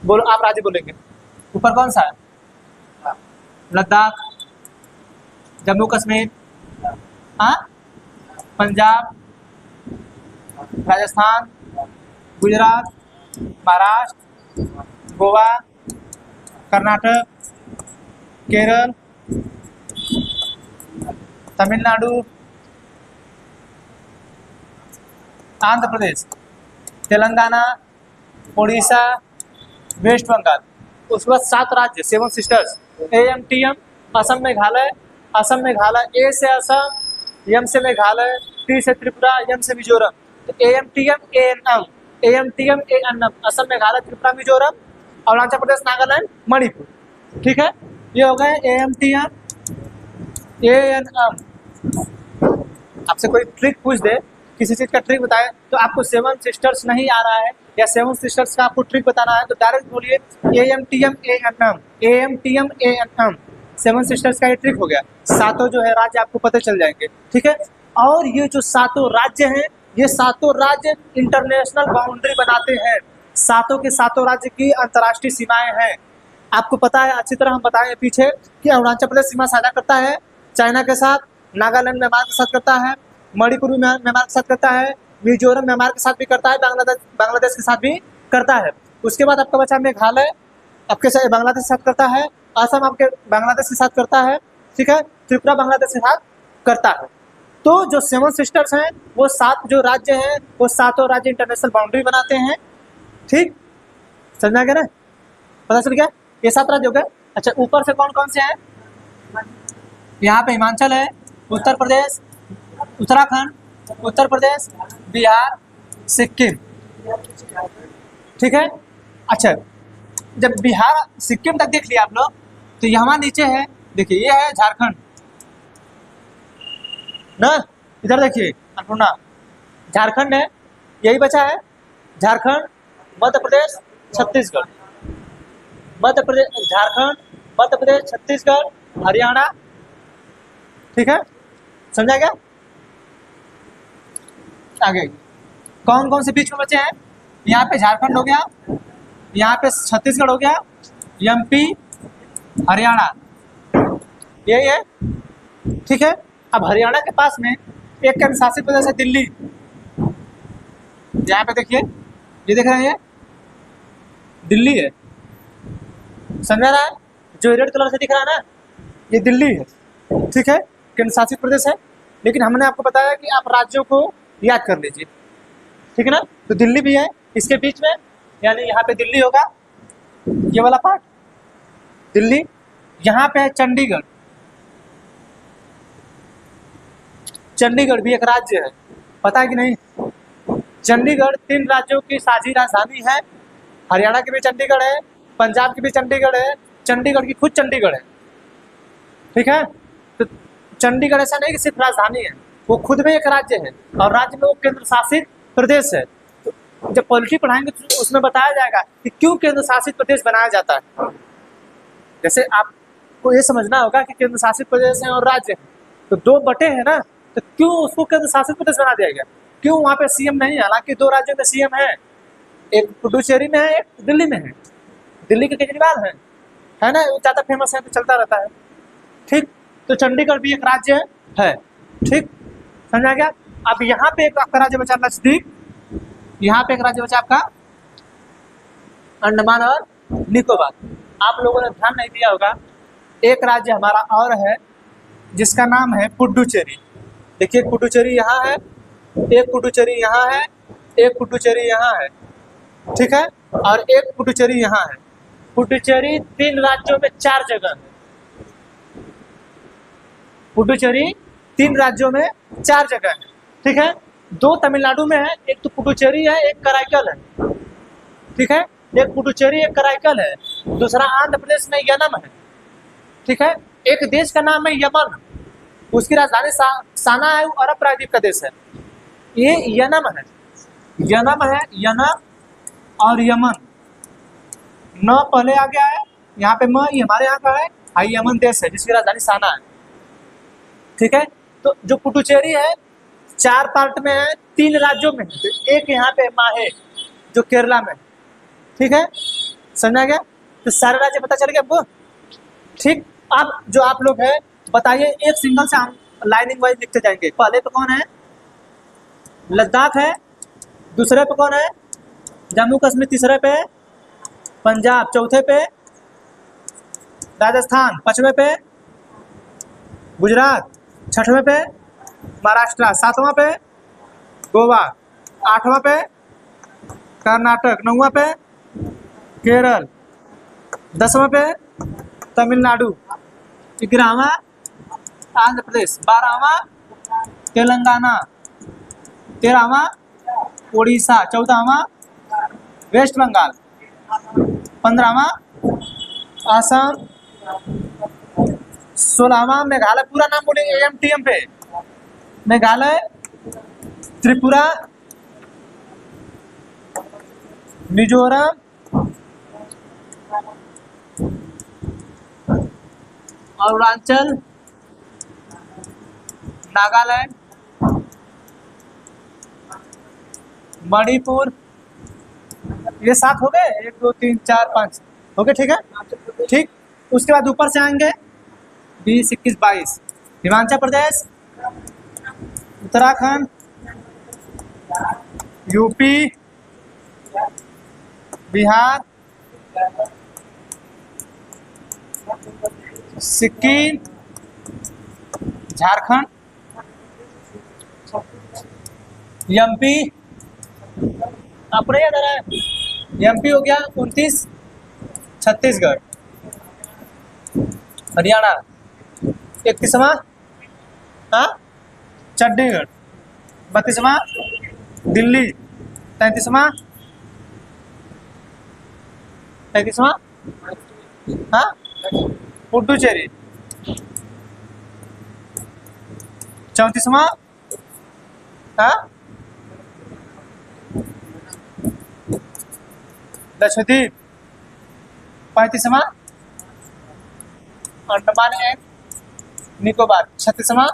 बोलो, आप राज्य बोलेंगे। ऊपर कौन सा है, लद्दाख, जम्मू कश्मीर, हाँ, पंजाब, राजस्थान, गुजरात, महाराष्ट्र, गोवा, कर्नाटक, केरल, तमिलनाडु, आंध्र प्रदेश, तेलंगाना, उड़ीसा, वेस्ट बंगाल। उसके बाद 7 राज्य, 7 सिस्टर्स, एएमटीएम, असम, मेघालय, असम, मेघालय, ए से असम, एम से मेघालय, टी से त्रिपुरा, एम से मिजोरम। तो एएमटीएम ANM, AMTM ANM, Assam, Meghalaya, Tripura, Mizoram, Arunachal Pradesh, Nagaland, Manipur. ठीक है। ये हो गए एएमटीएम एएनएम। आपसे कोई ट्रिक पूछ दे, किसी चीज़ का ट्रिक बताए, तो आपको 7 सिस्टर्स नहीं आ रहा है या 7 सिस्टर्स का आपको ट्रिक बताना है, तो डायरेक्ट बोलिए एएमटीएम एएनएम, एएमटीएम एएनएम। 7 सिस्टर्स का ये ट्रिक हो गया। 7 जो है राज्य आपको पता चल जाएंगे। ठीक है। और ये जो 7 राज्य हैं, ये 7 राज्य इंटरनेशनल बाउंड्री बनाते हैं। 7 के 7 राज्य की अंतर्राष्ट्रीय सीमाएं हैं। आपको पता है, अच्छी तरह हम बताएं पीछे कि अरुणाचल प्रदेश सीमा साझा करता है चाइना के साथ, नागालैंड म्यांमार के साथ करता है, मणिपुर भी म्यांमार के साथ करता है, मिजोरम म्यांमार के साथ भी करता है, बांग्लादेश के साथ भी करता है। उसके बाद आपका बचा मेघालय, आपके साथ बांग्लादेश के साथ करता है, असम आपके बांग्लादेश के साथ करता है। ठीक है। त्रिपुरा बांग्लादेश के साथ करता है। तो जो 7 सिस्टर्स हैं, वो 7 जो राज्य हैं, वो 7 राज्य इंटरनेशनल बाउंड्री बनाते हैं। ठीक, समझा गया ना, पता चल गया। ये 7 राज्य हो गए। अच्छा, ऊपर से कौन कौन से हैं, यहाँ पे हिमाचल है, उत्तर प्रदेश, उत्तराखंड, उत्तर प्रदेश, बिहार, सिक्किम। ठीक है। अच्छा, जब बिहार सिक्किम तक देख लिया आप लोग, तो यहाँ नीचे है, देखिए ये है झारखंड ना, इधर देखिए अन्नपूर्णा, झारखंड है, यही बचा है झारखंड, मध्य प्रदेश, छत्तीसगढ़, मध्य प्रदेश, झारखंड, मध्य प्रदेश, छत्तीसगढ़, हरियाणा। ठीक है, समझा गया। आगे कौन कौन से बीच में बचे हैं, यहाँ पे झारखंड हो गया, यहाँ पे छत्तीसगढ़ हो गया, एमपी, हरियाणा, यही है। ठीक है। अब हरियाणा के पास में एक केंद्र शासित प्रदेश है दिल्ली। यहाँ पे देखिए, ये देख रहे हैं, दिल्ली है, समझ रहा है, जो रेड कलर से दिख रहा है ना, ये दिल्ली है। ठीक है, केंद्र शासित प्रदेश है। लेकिन हमने आपको बताया कि आप राज्यों को याद कर लीजिए, ठीक है ना। तो दिल्ली भी है इसके बीच में, यानी यहाँ पे दिल्ली होगा, ये वाला पार्ट दिल्ली। यहाँ पे है चंडीगढ़, चंडीगढ़ भी एक राज्य है, पता है कि नहीं। चंडीगढ़ 3 राज्यों की साझी राजधानी है। हरियाणा की भी चंडीगढ़ है, पंजाब की भी चंडीगढ़ है, चंडीगढ़ की खुद चंडीगढ़ है, ठीक है। तो चंडीगढ़ ऐसा नहीं कि सिर्फ राजधानी है, वो खुद में एक राज्य है, और राज्य में वो केंद्र शासित प्रदेश है। तो जब पॉलिटी पढ़ाएंगे तो उसमें बताया जाएगा कि क्यों केंद्र शासित प्रदेश बनाया जाता है। जैसे आपको ये समझना होगा कि केंद्र शासित प्रदेश है और राज्य है, तो 2 बटे हैं ना, तो क्यों उसको केंद्र शासित प्रदेश बना दिया गया, क्यों वहाँ पे सीएम नहीं है। हालांकि 2 राज्यों में सीएम है, एक पुडुचेरी में है, एक दिल्ली में है। दिल्ली के केजरीवाल है ना, वो ज़्यादा फेमस है तो चलता रहता है, ठीक। तो चंडीगढ़ भी एक राज्य है, ठीक, समझा गया। अब यहाँ पे एक आपका राज्य बचा लक्षद्वीप, यहाँ पे एक राज्य बचा आपका अंडमान और निकोबार। आप लोगों ने ध्यान नहीं दिया होगा, एक राज्य हमारा और है जिसका नाम है पुडुचेरी। देखिए पुडुचेरी यहाँ है, एक पुडुचेरी यहाँ है, एक पुडुचेरी यहाँ है, ठीक है, और एक पुडुचेरी यहाँ है। पुडुचेरी 3 राज्यों में 4 जगह है। पुडुचेरी 3 राज्यों में 4 जगह है, ठीक है। 2 तमिलनाडु में है, एक तो पुडुचेरी है, एक कराईकल है, ठीक है। एक पुडुचेरी एक कराईकल है, दूसरा आंध्र प्रदेश में यनम है, ठीक है। एक देश का नाम है यमन, उसकी राजधानी साना है, वो अरब प्रायद्वीप का देश है। ये यनम है, यनम है, यनम और यमन, न पहले आ गया है, यहाँ पे म ये हमारे यहाँ का है, हाई यमन देश है जिसकी राजधानी साना है, ठीक है। तो जो पुडुचेरी है 4 पार्ट में है, 3 राज्यों में है, तो एक यहाँ पे माहे जो केरला में, ठीक है, समझा गया। तो सारे राज्य पता चल गया आपको, ठीक। अब जो आप लोग हैं बताइए, एक सिंगल से हम लाइनिंग वाइज लिखते जाएंगे। पहले पे कौन है, लद्दाख है, दूसरे पे कौन है, जम्मू कश्मीर, तीसरे पे पंजाब, चौथे पे राजस्थान, 5वें पे गुजरात, 6वें पे महाराष्ट्र, 7वां पे गोवा, 8वां पे कर्नाटक, 9वां पे केरल, 10वां पे तमिलनाडु, 11वां आंध्र प्रदेश, 12वां तेलंगाना, 13वां उड़ीसा, 14वां वेस्ट बंगाल, 15वां असम, 16वां मेघालय, पूरा नाम बोलेंगे AMTM पे, मेघालय, त्रिपुरा, मिजोरम, अरुणाचल, नागालैंड, मणिपुर। ये 7 हो गए, 1 2 3 4 5 हो गए, ठीक है, ठीक। उसके बाद ऊपर से आएंगे 20 21 22 हिमाचल प्रदेश, उत्तराखंड, यूपी, बिहार, सिक्किम, झारखंड, MP, अपने याद आ रहा है, MP हो गया 29, छत्तीसगढ़, हरियाणा, 31वां चंडीगढ़, 32वां दिल्ली, 33वां पुडुचेरी, 34वां लक्षद्वीप, 35वां अंडमान एंड निकोबार, 36वां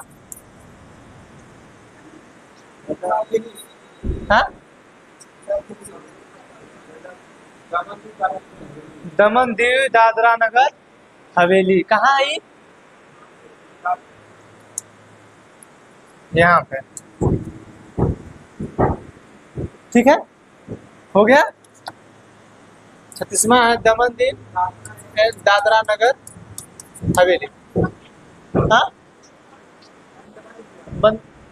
दमन दीव दादरा नगर हवेली। कहाँ आई, यहाँ पे, ठीक है, हो गया। 36वां है दमन दीव दादरा नगर हवेली,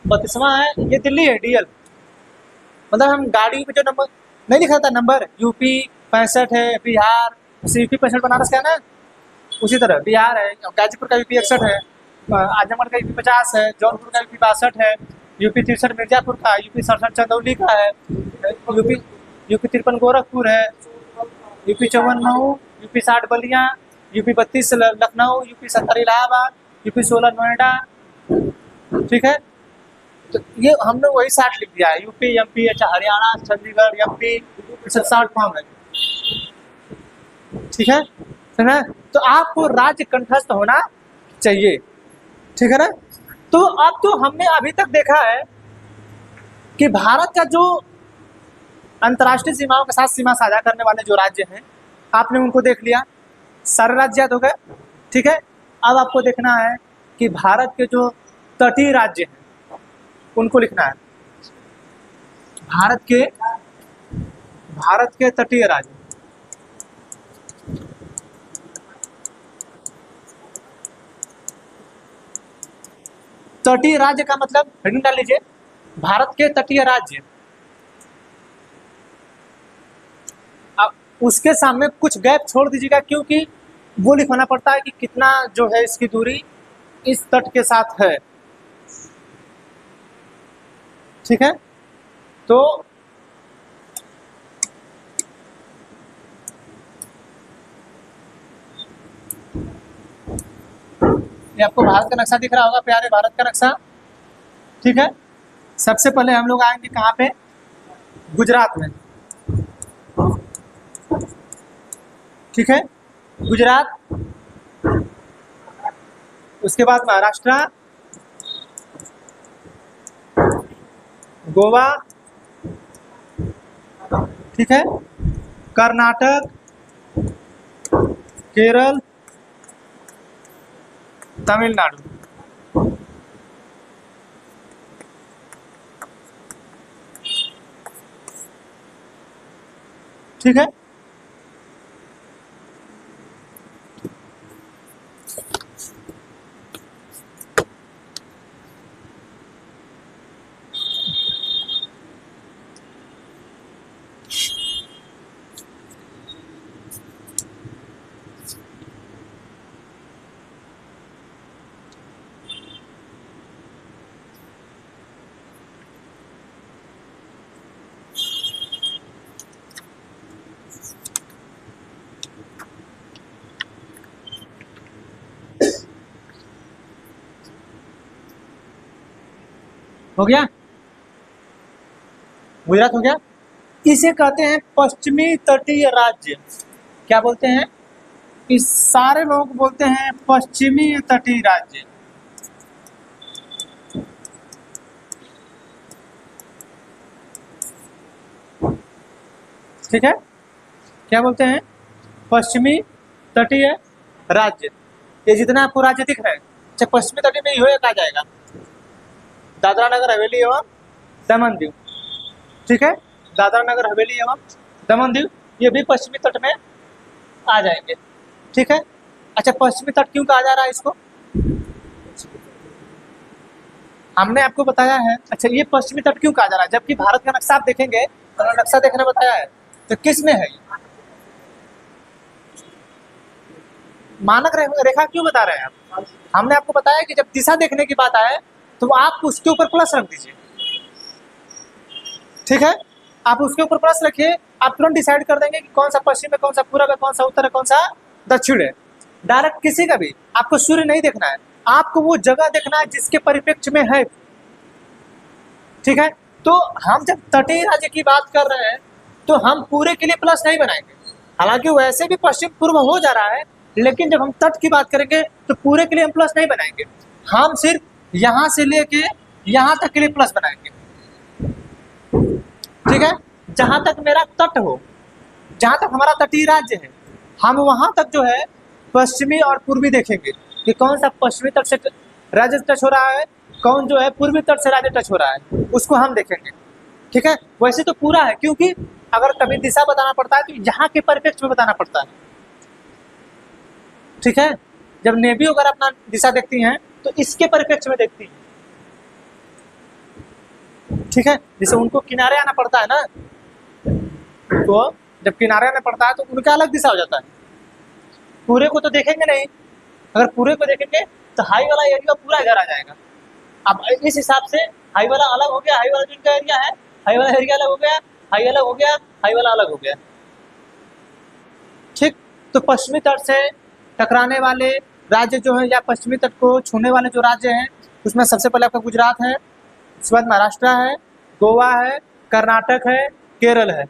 32वां है, ये दिल्ली है DL। मतलब हम गाड़ी पे जो नंबर नहीं लिखा था नंबर, यूपी 65 है, बिहार यूपी 65 बनारस का है ना, उसी तरह बिहार है, गाजीपुर का यूपी 61 है, आजमगढ़ का यूपी 50 है, जौनपुर का यूपी 62 है, यूपी 63 मिर्जापुर का, यूपी 67 चंदौली का है, यूपी यूपी 53 गोरखपुर है, UP 54 Mau, UP 60 Ballia, UP 32 Lucknow, UP 70 Allahabad, UP 16 Noida. ठीक है, तो ये हमने वही 60 लिख दिया है, यूपी MP अच्छा हरियाणा चंडीगढ़ MP, सब 60 फॉर्म है। ठीक है, समझे? तो आपको राज्य कंठस्थ होना चाहिए। ठीक है ना? तो अब तो हमने अभी तक देखा है कि भारत का जो अंतर्राष्ट्रीय सीमाओं के साथ सीमा साझा करने वाले जो राज्य हैं, आपने उनको देख लिया, सारे राज्य याद हो गए। ठीक है, अब आपको देखना है कि भारत के जो तटीय राज्य हैं उनको लिखना है। भारत के तटीय राज्य, तटीय राज्य का मतलब हेडिंग डाल लीजिए, भारत के तटीय राज्य। अब उसके सामने कुछ गैप छोड़ दीजिएगा, क्योंकि वो लिखवाना पड़ता है कि कितना जो है इसकी दूरी इस तट के साथ है। ठीक है, तो ये आपको भारत का नक्शा दिख रहा होगा, प्यारे भारत का नक्शा। ठीक है, सबसे पहले हम लोग आएंगे कहाँ पे? गुजरात में। ठीक है, गुजरात, उसके बाद महाराष्ट्र, गोवा, ठीक है, कर्नाटक, केरल, तमिलनाडु। ठीक है, हो गया, गुजरात हो गया। इसे कहते हैं पश्चिमी तटीय राज्य। क्या बोलते हैं? इस सारे लोग बोलते हैं पश्चिमी तटीय राज्य। ठीक है, क्या बोलते हैं? पश्चिमी तटीय राज्य। ये जितना आपको राज्य दिख रहे हैं, अच्छा पश्चिमी तटीय में ही हो एक आ जाएगा, दादरा नगर हवेली एवं दमन दीव। ठीक है, दादरा नगर हवेली एवं दमन दीव ये भी पश्चिमी तट में आ जाएंगे। ठीक है, अच्छा पश्चिमी तट क्यों कहा जा रहा है इसको? हमने आपको बताया है। अच्छा ये पश्चिमी तट क्यों कहा जा रहा है, जबकि भारत का नक्शा आप देखेंगे तो नक्शा देखने बताया है, तो किस में है? मानक रेखा क्यों बता रहे हैं आप? हमने आपको बताया कि जब दिशा देखने की बात आए तो आप उसके ऊपर प्लस रख दीजिए। ठीक है, आप उसके ऊपर प्लस रखिए, आप तुरंत डिसाइड कर देंगे कि कौन सा पश्चिम है, कौन सा पूरब है, कौन सा उत्तर है, कौन सा दक्षिण है। डायरेक्ट किसी का भी आपको सूर्य नहीं देखना है, आपको वो जगह देखना है जिसके परिप्रेक्ष्य में है। ठीक है, तो हम जब तटीय राज्य की बात कर रहे हैं तो हम पूरे के लिए प्लस नहीं बनाएंगे, हालांकि वैसे भी पश्चिम पूर्व हो जा रहा है, लेकिन जब हम तट की बात करेंगे तो पूरे के लिए हम प्लस नहीं बनाएंगे, हम सिर्फ यहां से लेके यहां तक के लिए प्लस बनाएंगे। ठीक है, जहां तक मेरा तट हो, जहां तक हमारा तटीय राज्य है, हम वहां तक जो है पश्चिमी और पूर्वी देखेंगे कि कौन सा पश्चिमी तट से राज्य टच हो रहा है, कौन जो है पूर्वी तट से राज्य टच हो रहा है, उसको हम देखेंगे। ठीक है, वैसे तो पूरा है, क्योंकि अगर कभी दिशा बताना पड़ता है तो यहाँ के परिप्रेक्ष्य में बताना पड़ता है। ठीक है, जब नेवी अगर अपना दिशा देखती हैं तो इसके परिप्रेक्ष्य में देखती हैं। ठीक है, जैसे उनको किनारे आना पड़ता है ना, तो जब किनारे आना पड़ता है तो उनका अलग दिशा हो जाता है। पूरे को तो देखेंगे नहीं, अगर पूरे को देखेंगे तो हाई वाला एरिया पूरा इधर आ जाएगा। अब इस हिसाब से हाई वाला अलग हो गया, हाई वाला जो इनका एरिया है, हाई वाला एरिया अलग हो गया, हाई अलग हो गया, हाई वाला अलग हो गया। ठीक, तो पश्चिमी तट से टकराने वाले राज्य जो है या पश्चिमी तट को छूने वाले जो राज्य हैं उसमें सबसे पहले आपका गुजरात है, उसके बाद महाराष्ट्र है, गोवा है, कर्नाटक है, केरल है।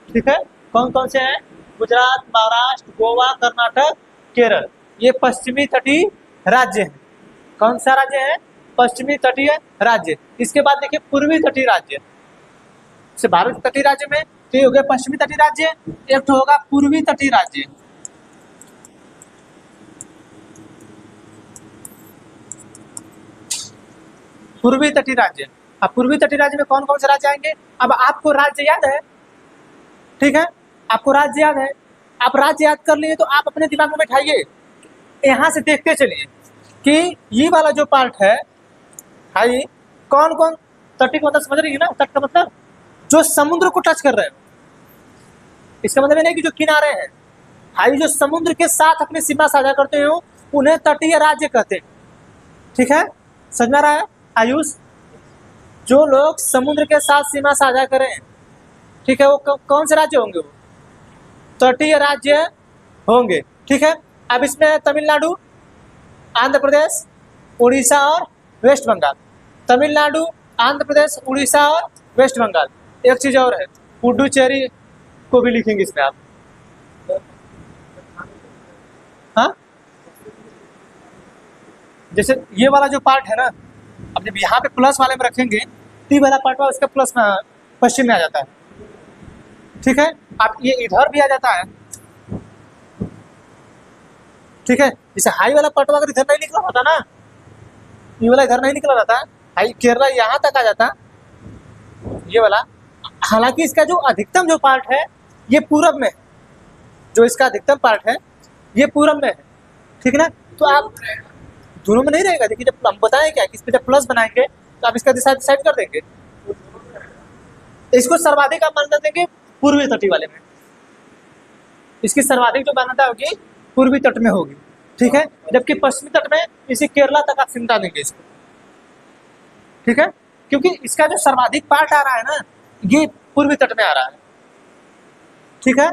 ठीक है, कौन कौन से हैं? गुजरात, महाराष्ट्र, गोवा, कर्नाटक, केरल, ये पश्चिमी तटीय राज्य हैं। कौन सा राज्य है? पश्चिमी तटीय राज्य। इसके बाद देखिए पूर्वी तटीय राज्य, से भारत तटीय राज्य में तो ये हो गया पश्चिमी तटीय राज्य, एक तो होगा पूर्वी तटीय राज्य। पूर्वी तटीय राज्य, अब पूर्वी तटीय राज्य में कौन कौन से राज्य आएंगे? अब आपको राज्य याद है, ठीक है, आपको राज्य याद है, आप राज्य याद कर लिए तो आप अपने दिमाग में बैठाइए, यहाँ से देखते चलिए कि ये वाला जो पार्ट है हाई, कौन कौन तटीय का मतलब समझ रही है ना? तट का मतलब जो समुद्र को टच कर रहे हैं, इसका मतलब नहीं कि जो किनारे हैं, हाई जो समुद्र के साथ अपनी सीमा साझा करते हो उन्हें तटीय राज्य कहते हैं। ठीक है, समझ में आ रहा है आयुष? जो लोग समुद्र के साथ सीमा साझा करें, ठीक है, वो कौन से राज्य होंगे? वो तटीय राज्य होंगे। ठीक है, अब इसमें तमिलनाडु, आंध्र प्रदेश, उड़ीसा और वेस्ट बंगाल। तमिलनाडु, आंध्र प्रदेश, उड़ीसा और वेस्ट बंगाल। एक चीज और है, पुडुचेरी को भी लिखेंगे इसमें आप। हाँ, जैसे ये वाला जो पार्ट है ना, अब जब यहाँ पे प्लस वाले में रखेंगे तो ये वाला पार्ट उसका प्लस में पश्चिम में आ जाता है। ठीक है, अब ये इधर भी आ जाता है। ठीक है, जैसे हाई वाला पार्ट अगर इधर नहीं निकला होता ना, ये वाला इधर नहीं निकला रहता, हाई केरला यहाँ तक आ जाता, ये वाला। हालांकि इसका जो अधिकतम जो पार्ट है ये पूरब में, जो इसका अधिकतम पार्ट है ये पूरब में है। ठीक है ना, तो आप दोनों में नहीं रहेगा। देखिए जब हम बताएं क्या, इस पे जब प्लस बनाएंगे तो आप इसका दिशा डिसाइड कर देंगे। इसको सर्वाधिक आप मान्यता देंगे पूर्वी तटीय वाले में, इसकी सर्वाधिक जो मान्यता होगी पूर्वी तट में होगी। ठीक है, जबकि पश्चिमी तट में इसी केरला तक आप सीमित देंगे इसको। ठीक है, क्योंकि इसका जो सर्वाधिक पार्ट आ रहा है ना ये पूर्वी तट में आ रहा है। ठीक है,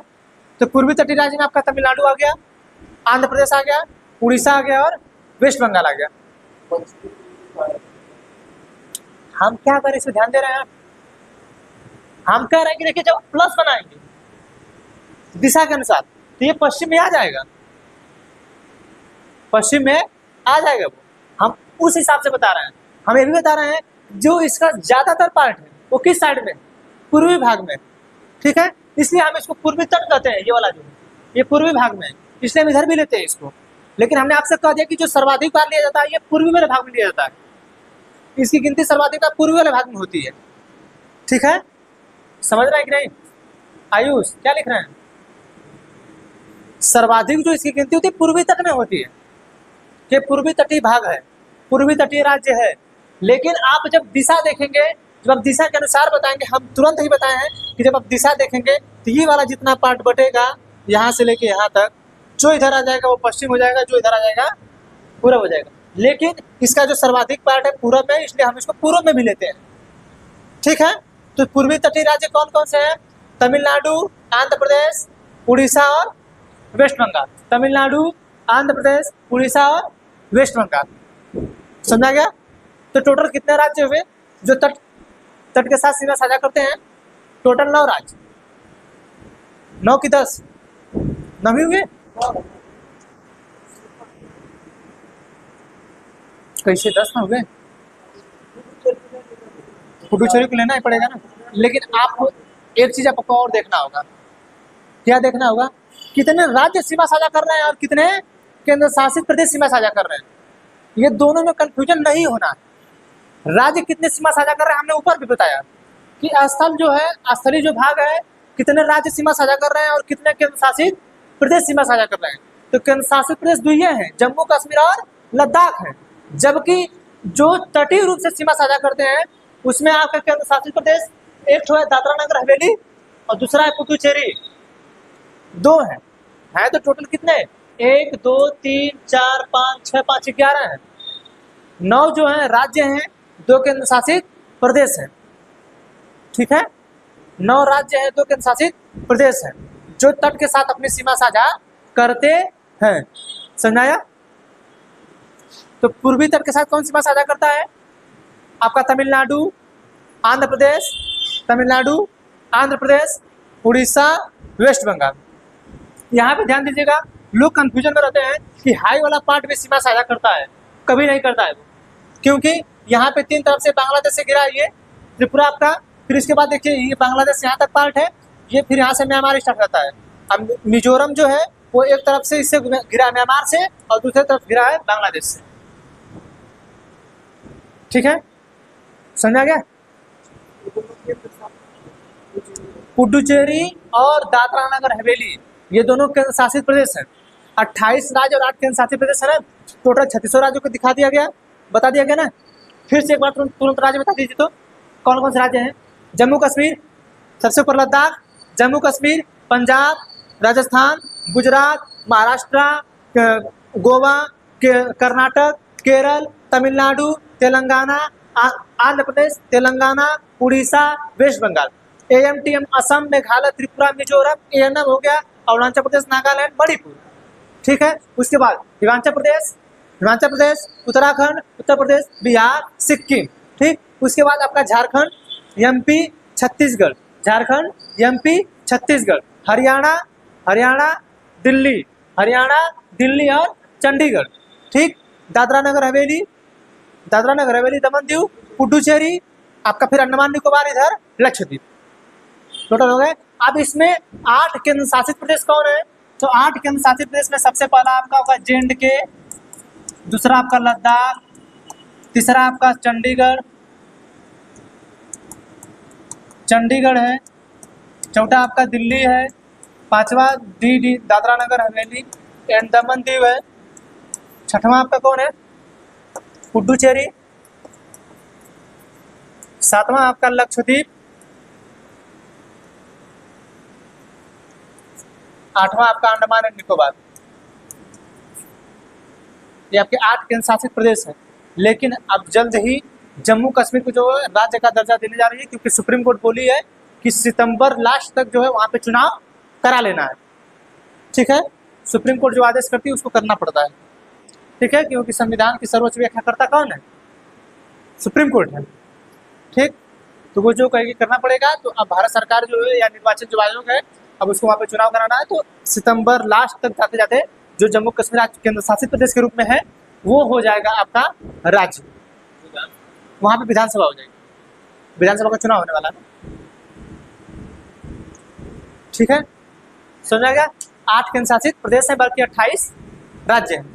तो पूर्वी तटीय राज्य में आपका तमिलनाडु आ गया, आंध्र प्रदेश आ गया, उड़ीसा आ गया और वेस्ट बंगाल आ गया। हम क्या करें, इसमें ध्यान दे रहे हैं? हम कह रहे हैं कि देखिए जब प्लस बनाएंगे दिशा के अनुसार तो ये पश्चिम में आ जाएगा, पश्चिम में आ जाएगा वो। हम उस हिसाब से बता रहे हैं। हम ये भी बता रहे हैं जो इसका ज्यादातर पार्ट है वो किस साइड में? पूर्वी भाग में। ठीक है, इसलिए हम इसको पूर्वी तट कहते हैं। ये वाला जो ये पूर्वी भाग में, इसलिए हम इधर भी लेते हैं इसको। लेकिन हमने आपसे कह दिया कि जो सर्वाधिक बार लिया जाता है ये पूर्वी वाले भाग में लिया जाता है, इसकी गिनती सर्वाधिक पूर्वी वाले भाग में होती है। ठीक है, समझ रहे हैं कि नहीं? आयुष क्या लिख रहे हैं? सर्वाधिक जो इसकी गिनती होती है पूर्वी तट में होती है, कि पूर्वी तटीय भाग है, पूर्वी तटीय राज्य है। लेकिन आप जब दिशा देखेंगे, जब आप दिशा के अनुसार बताएंगे, हम तुरंत ही बताए हैं कि जब आप दिशा देखेंगे तो ये वाला जितना पार्ट बटेगा यहाँ से लेके यहाँ तक, जो इधर आ जाएगा वो पश्चिम हो जाएगा, जो इधर आ जाएगा पूरब हो जाएगा। लेकिन इसका जो सर्वाधिक पार्ट है पूरब में, इसलिए हम इसको पूरब में भी लेते हैं। ठीक है, तो पूर्वी तटीय राज्य कौन कौन से हैं? तमिलनाडु, आंध्र प्रदेश, उड़ीसा और वेस्ट बंगाल। तमिलनाडु, आंध्र प्रदेश, उड़ीसा और वेस्ट बंगाल। समझा गया? तो टोटल कितने राज्य हुए जो तट के साथ सीमा साझा करते हैं? टोटल 9 राज्य। 9 की 10? 9 भी हुए? कैसे 10 ना हुए? पुडुचेरी को लेना ही पड़ेगा ना। लेकिन आपको एक चीज आपको और देखना होगा। क्या देखना होगा? कितने राज्य सीमा साझा कर रहे हैं और कितने केंद्र शासित प्रदेश सीमा साझा कर रहे हैं। ये दोनों में कंफ्यूजन नहीं होना है। राज्य कितने सीमा साझा कर रहे हैं हमने ऊपर भी बताया कि स्थल जो है, स्थलीय जो भाग है, कितने राज्य सीमा साझा कर रहे हैं और कितने केंद्र शासित प्रदेश सीमा साझा कर रहे हैं। तो केंद्र शासित प्रदेश 2 हैं, जम्मू कश्मीर और लद्दाख है। जबकि जो तटीय रूप से सीमा साझा करते हैं उसमें आपका केंद्र शासित प्रदेश एक तो है दादरा नगर हवेली और दूसरा है पुडुचेरी। दो है तो टोटल कितने, 1 2 3 4 5 6 5 11 है। 9 जो है राज्य हैं, 2 केंद्र शासित प्रदेश हैं। ठीक है, 9 राज्य हैं, 2 केंद्र शासित प्रदेश हैं जो तट के साथ अपनी सीमा साझा करते हैं। समझाया? तो पूर्वी तट के साथ कौन सीमा साझा करता है? आपका तमिलनाडु, आंध्र प्रदेश, तमिलनाडु, आंध्र प्रदेश, उड़ीसा, वेस्ट बंगाल। यहाँ पे ध्यान दीजिएगा, लोग कंफ्यूजन में रहते हैं कि हाई वाला पार्ट भी सीमा साझा करता है, कभी नहीं करता है वो, क्योंकि यहाँ पे 3 तरफ से बांग्लादेश से घिरा है ये त्रिपुरा आपका, फिर इसके बाद देखिए ये बांग्लादेश यहाँ तक पार्ट है, ये फिर यहाँ से म्यांमार स्टार्ट करता है। अब मिजोरम जो है वो एक तरफ से इससे घिरा है म्यांमार से और दूसरी तरफ घिरा है बांग्लादेश से। ठीक है, समझा गया? पुडुचेरी और दादरा नगर हवेली ये दोनों केंद्र शासित प्रदेश हैं। 28 राज्य और 8 केंद्र शासित प्रदेश है ना, टोटल 36 राज्यों को दिखा दिया गया, बता दिया गया ना। फिर से एक बार तुरंत राज्य बता दीजिए तो कौन कौन से राज्य हैं? जम्मू कश्मीर, सबसे ऊपर Ladakh, Jammu Kashmir, Punjab, Rajasthan, Gujarat, Maharashtra, Goa, Karnataka, Kerala, Tamil Nadu, Telangana, Andhra Pradesh, Telangana, Orissa, West Bengal, AMTM Assam, Meghalaya, Tripura, Mizoram, ANM हो गया, अरुणाचल प्रदेश, नागालैंड, मणिपुर। ठीक है, उसके बाद हिमाचल प्रदेश, उत्तराखंड, उत्तर प्रदेश, बिहार, सिक्किम। ठीक, उसके बाद आपका झारखंड, MP, छत्तीसगढ़, झारखंड, MP, छत्तीसगढ़, हरियाणा, दिल्ली और चंडीगढ़। ठीक, दादरा नगर हवेली, दमन दीव, पुडुचेरी, आपका फिर अंडमान निकोबार, इधर लक्षद्वीप। टोटल हो गए। अब इसमें 8 केंद्र शासित प्रदेश कौन है? तो 8 केंद्र शासित प्रदेश में सबसे पहला आपका होगा JNK, दूसरा आपका लद्दाख, तीसरा आपका चंडीगढ़ है, चौथा आपका दिल्ली है, पांचवा दादरा नगर हवेली एंड दमन दीव है, छठवां आपका कौन है? पुडुचेरी, सातवां आपका लक्षद्वीप, आठवां आपका अंडमान एंड निकोबार। ये आपके 8 केंद्र शासित प्रदेश हैं। लेकिन अब जल्द ही जम्मू कश्मीर को जो है राज्य का दर्जा देने जा रही है, क्योंकि सुप्रीम कोर्ट बोली है कि सितंबर लास्ट तक जो है वहां पे चुनाव करा लेना है। ठीक है, सुप्रीम कोर्ट जो आदेश करती है उसको करना पड़ता है। ठीक है, क्योंकि संविधान की सर्वोच्च व्याख्याकर्ता कौन है? सुप्रीम कोर्ट है। ठीक, तो वो जो कहेगी करना पड़ेगा। तो अब भारत सरकार जो है या निर्वाचन जो आयोग है, अब उसको वहाँ पे चुनाव कराना है, तो सितंबर लास्ट तक जाते जाते जो जम्मू कश्मीर आज केंद्र शासित प्रदेश के रूप में है वो हो जाएगा आपका राज्य। वहाँ पे विधानसभा हो जाएगी, विधानसभा का चुनाव होने वाला है। ठीक है, समझ आएगा? 8 केंद्र शासित प्रदेश है, बल्कि 28 राज्य हैं।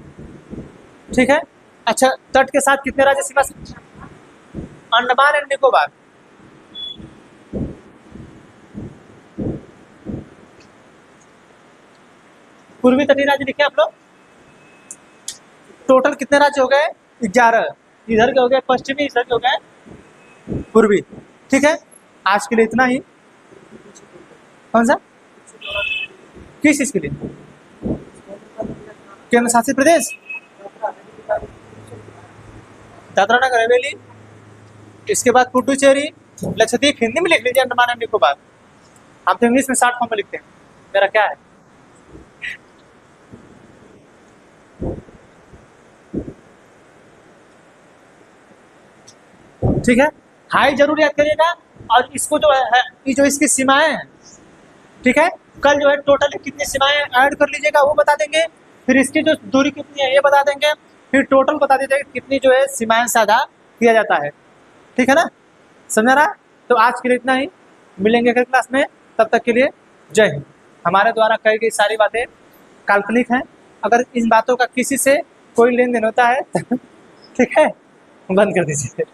ठीक है, अच्छा, तट के साथ कितने राज्य सीमा? अंडमान एंड निकोबार। पूर्वी तटीय राज्य लिखे आप लोग। टोटल कितने राज्य हो गए? 11। इधर के हो गए पश्चिमी, इधर के हो गए पूर्वी। ठीक है, आज के लिए इतना ही। कौन सा? किस चीज के लिए? केंद्र शासित प्रदेश दादरा नगर हवेली, इसके बाद पुडुचेरी, लक्षद्वीप। हिंदी में लिख लीजिए अंडमान एंड निकोबार। हम तो इंग्लिश में शॉर्ट फॉर्म में लिखते हैं। मेरा क्या है? ठीक है, हाई जरूर याद करिएगा। और इसको जो है ये जो इसकी सीमाएं हैं, ठीक है, कल जो है टोटल कितनी सीमाएं ऐड कर लीजिएगा वो बता देंगे। फिर इसकी जो दूरी कितनी है ये बता देंगे। फिर टोटल बता दीजिएगा कितनी जो है सीमाएं साझा किया जाता है। ठीक है ना, समझ रहा? तो आज के लिए इतना ही, मिलेंगे अगली क्लास में। तब तक के लिए जय हिंद। हमारे द्वारा कही गई सारी बातें काल्पनिक हैं। अगर इन बातों का किसी से कोई लेन देन होता है ठीक है, बंद कर दीजिए।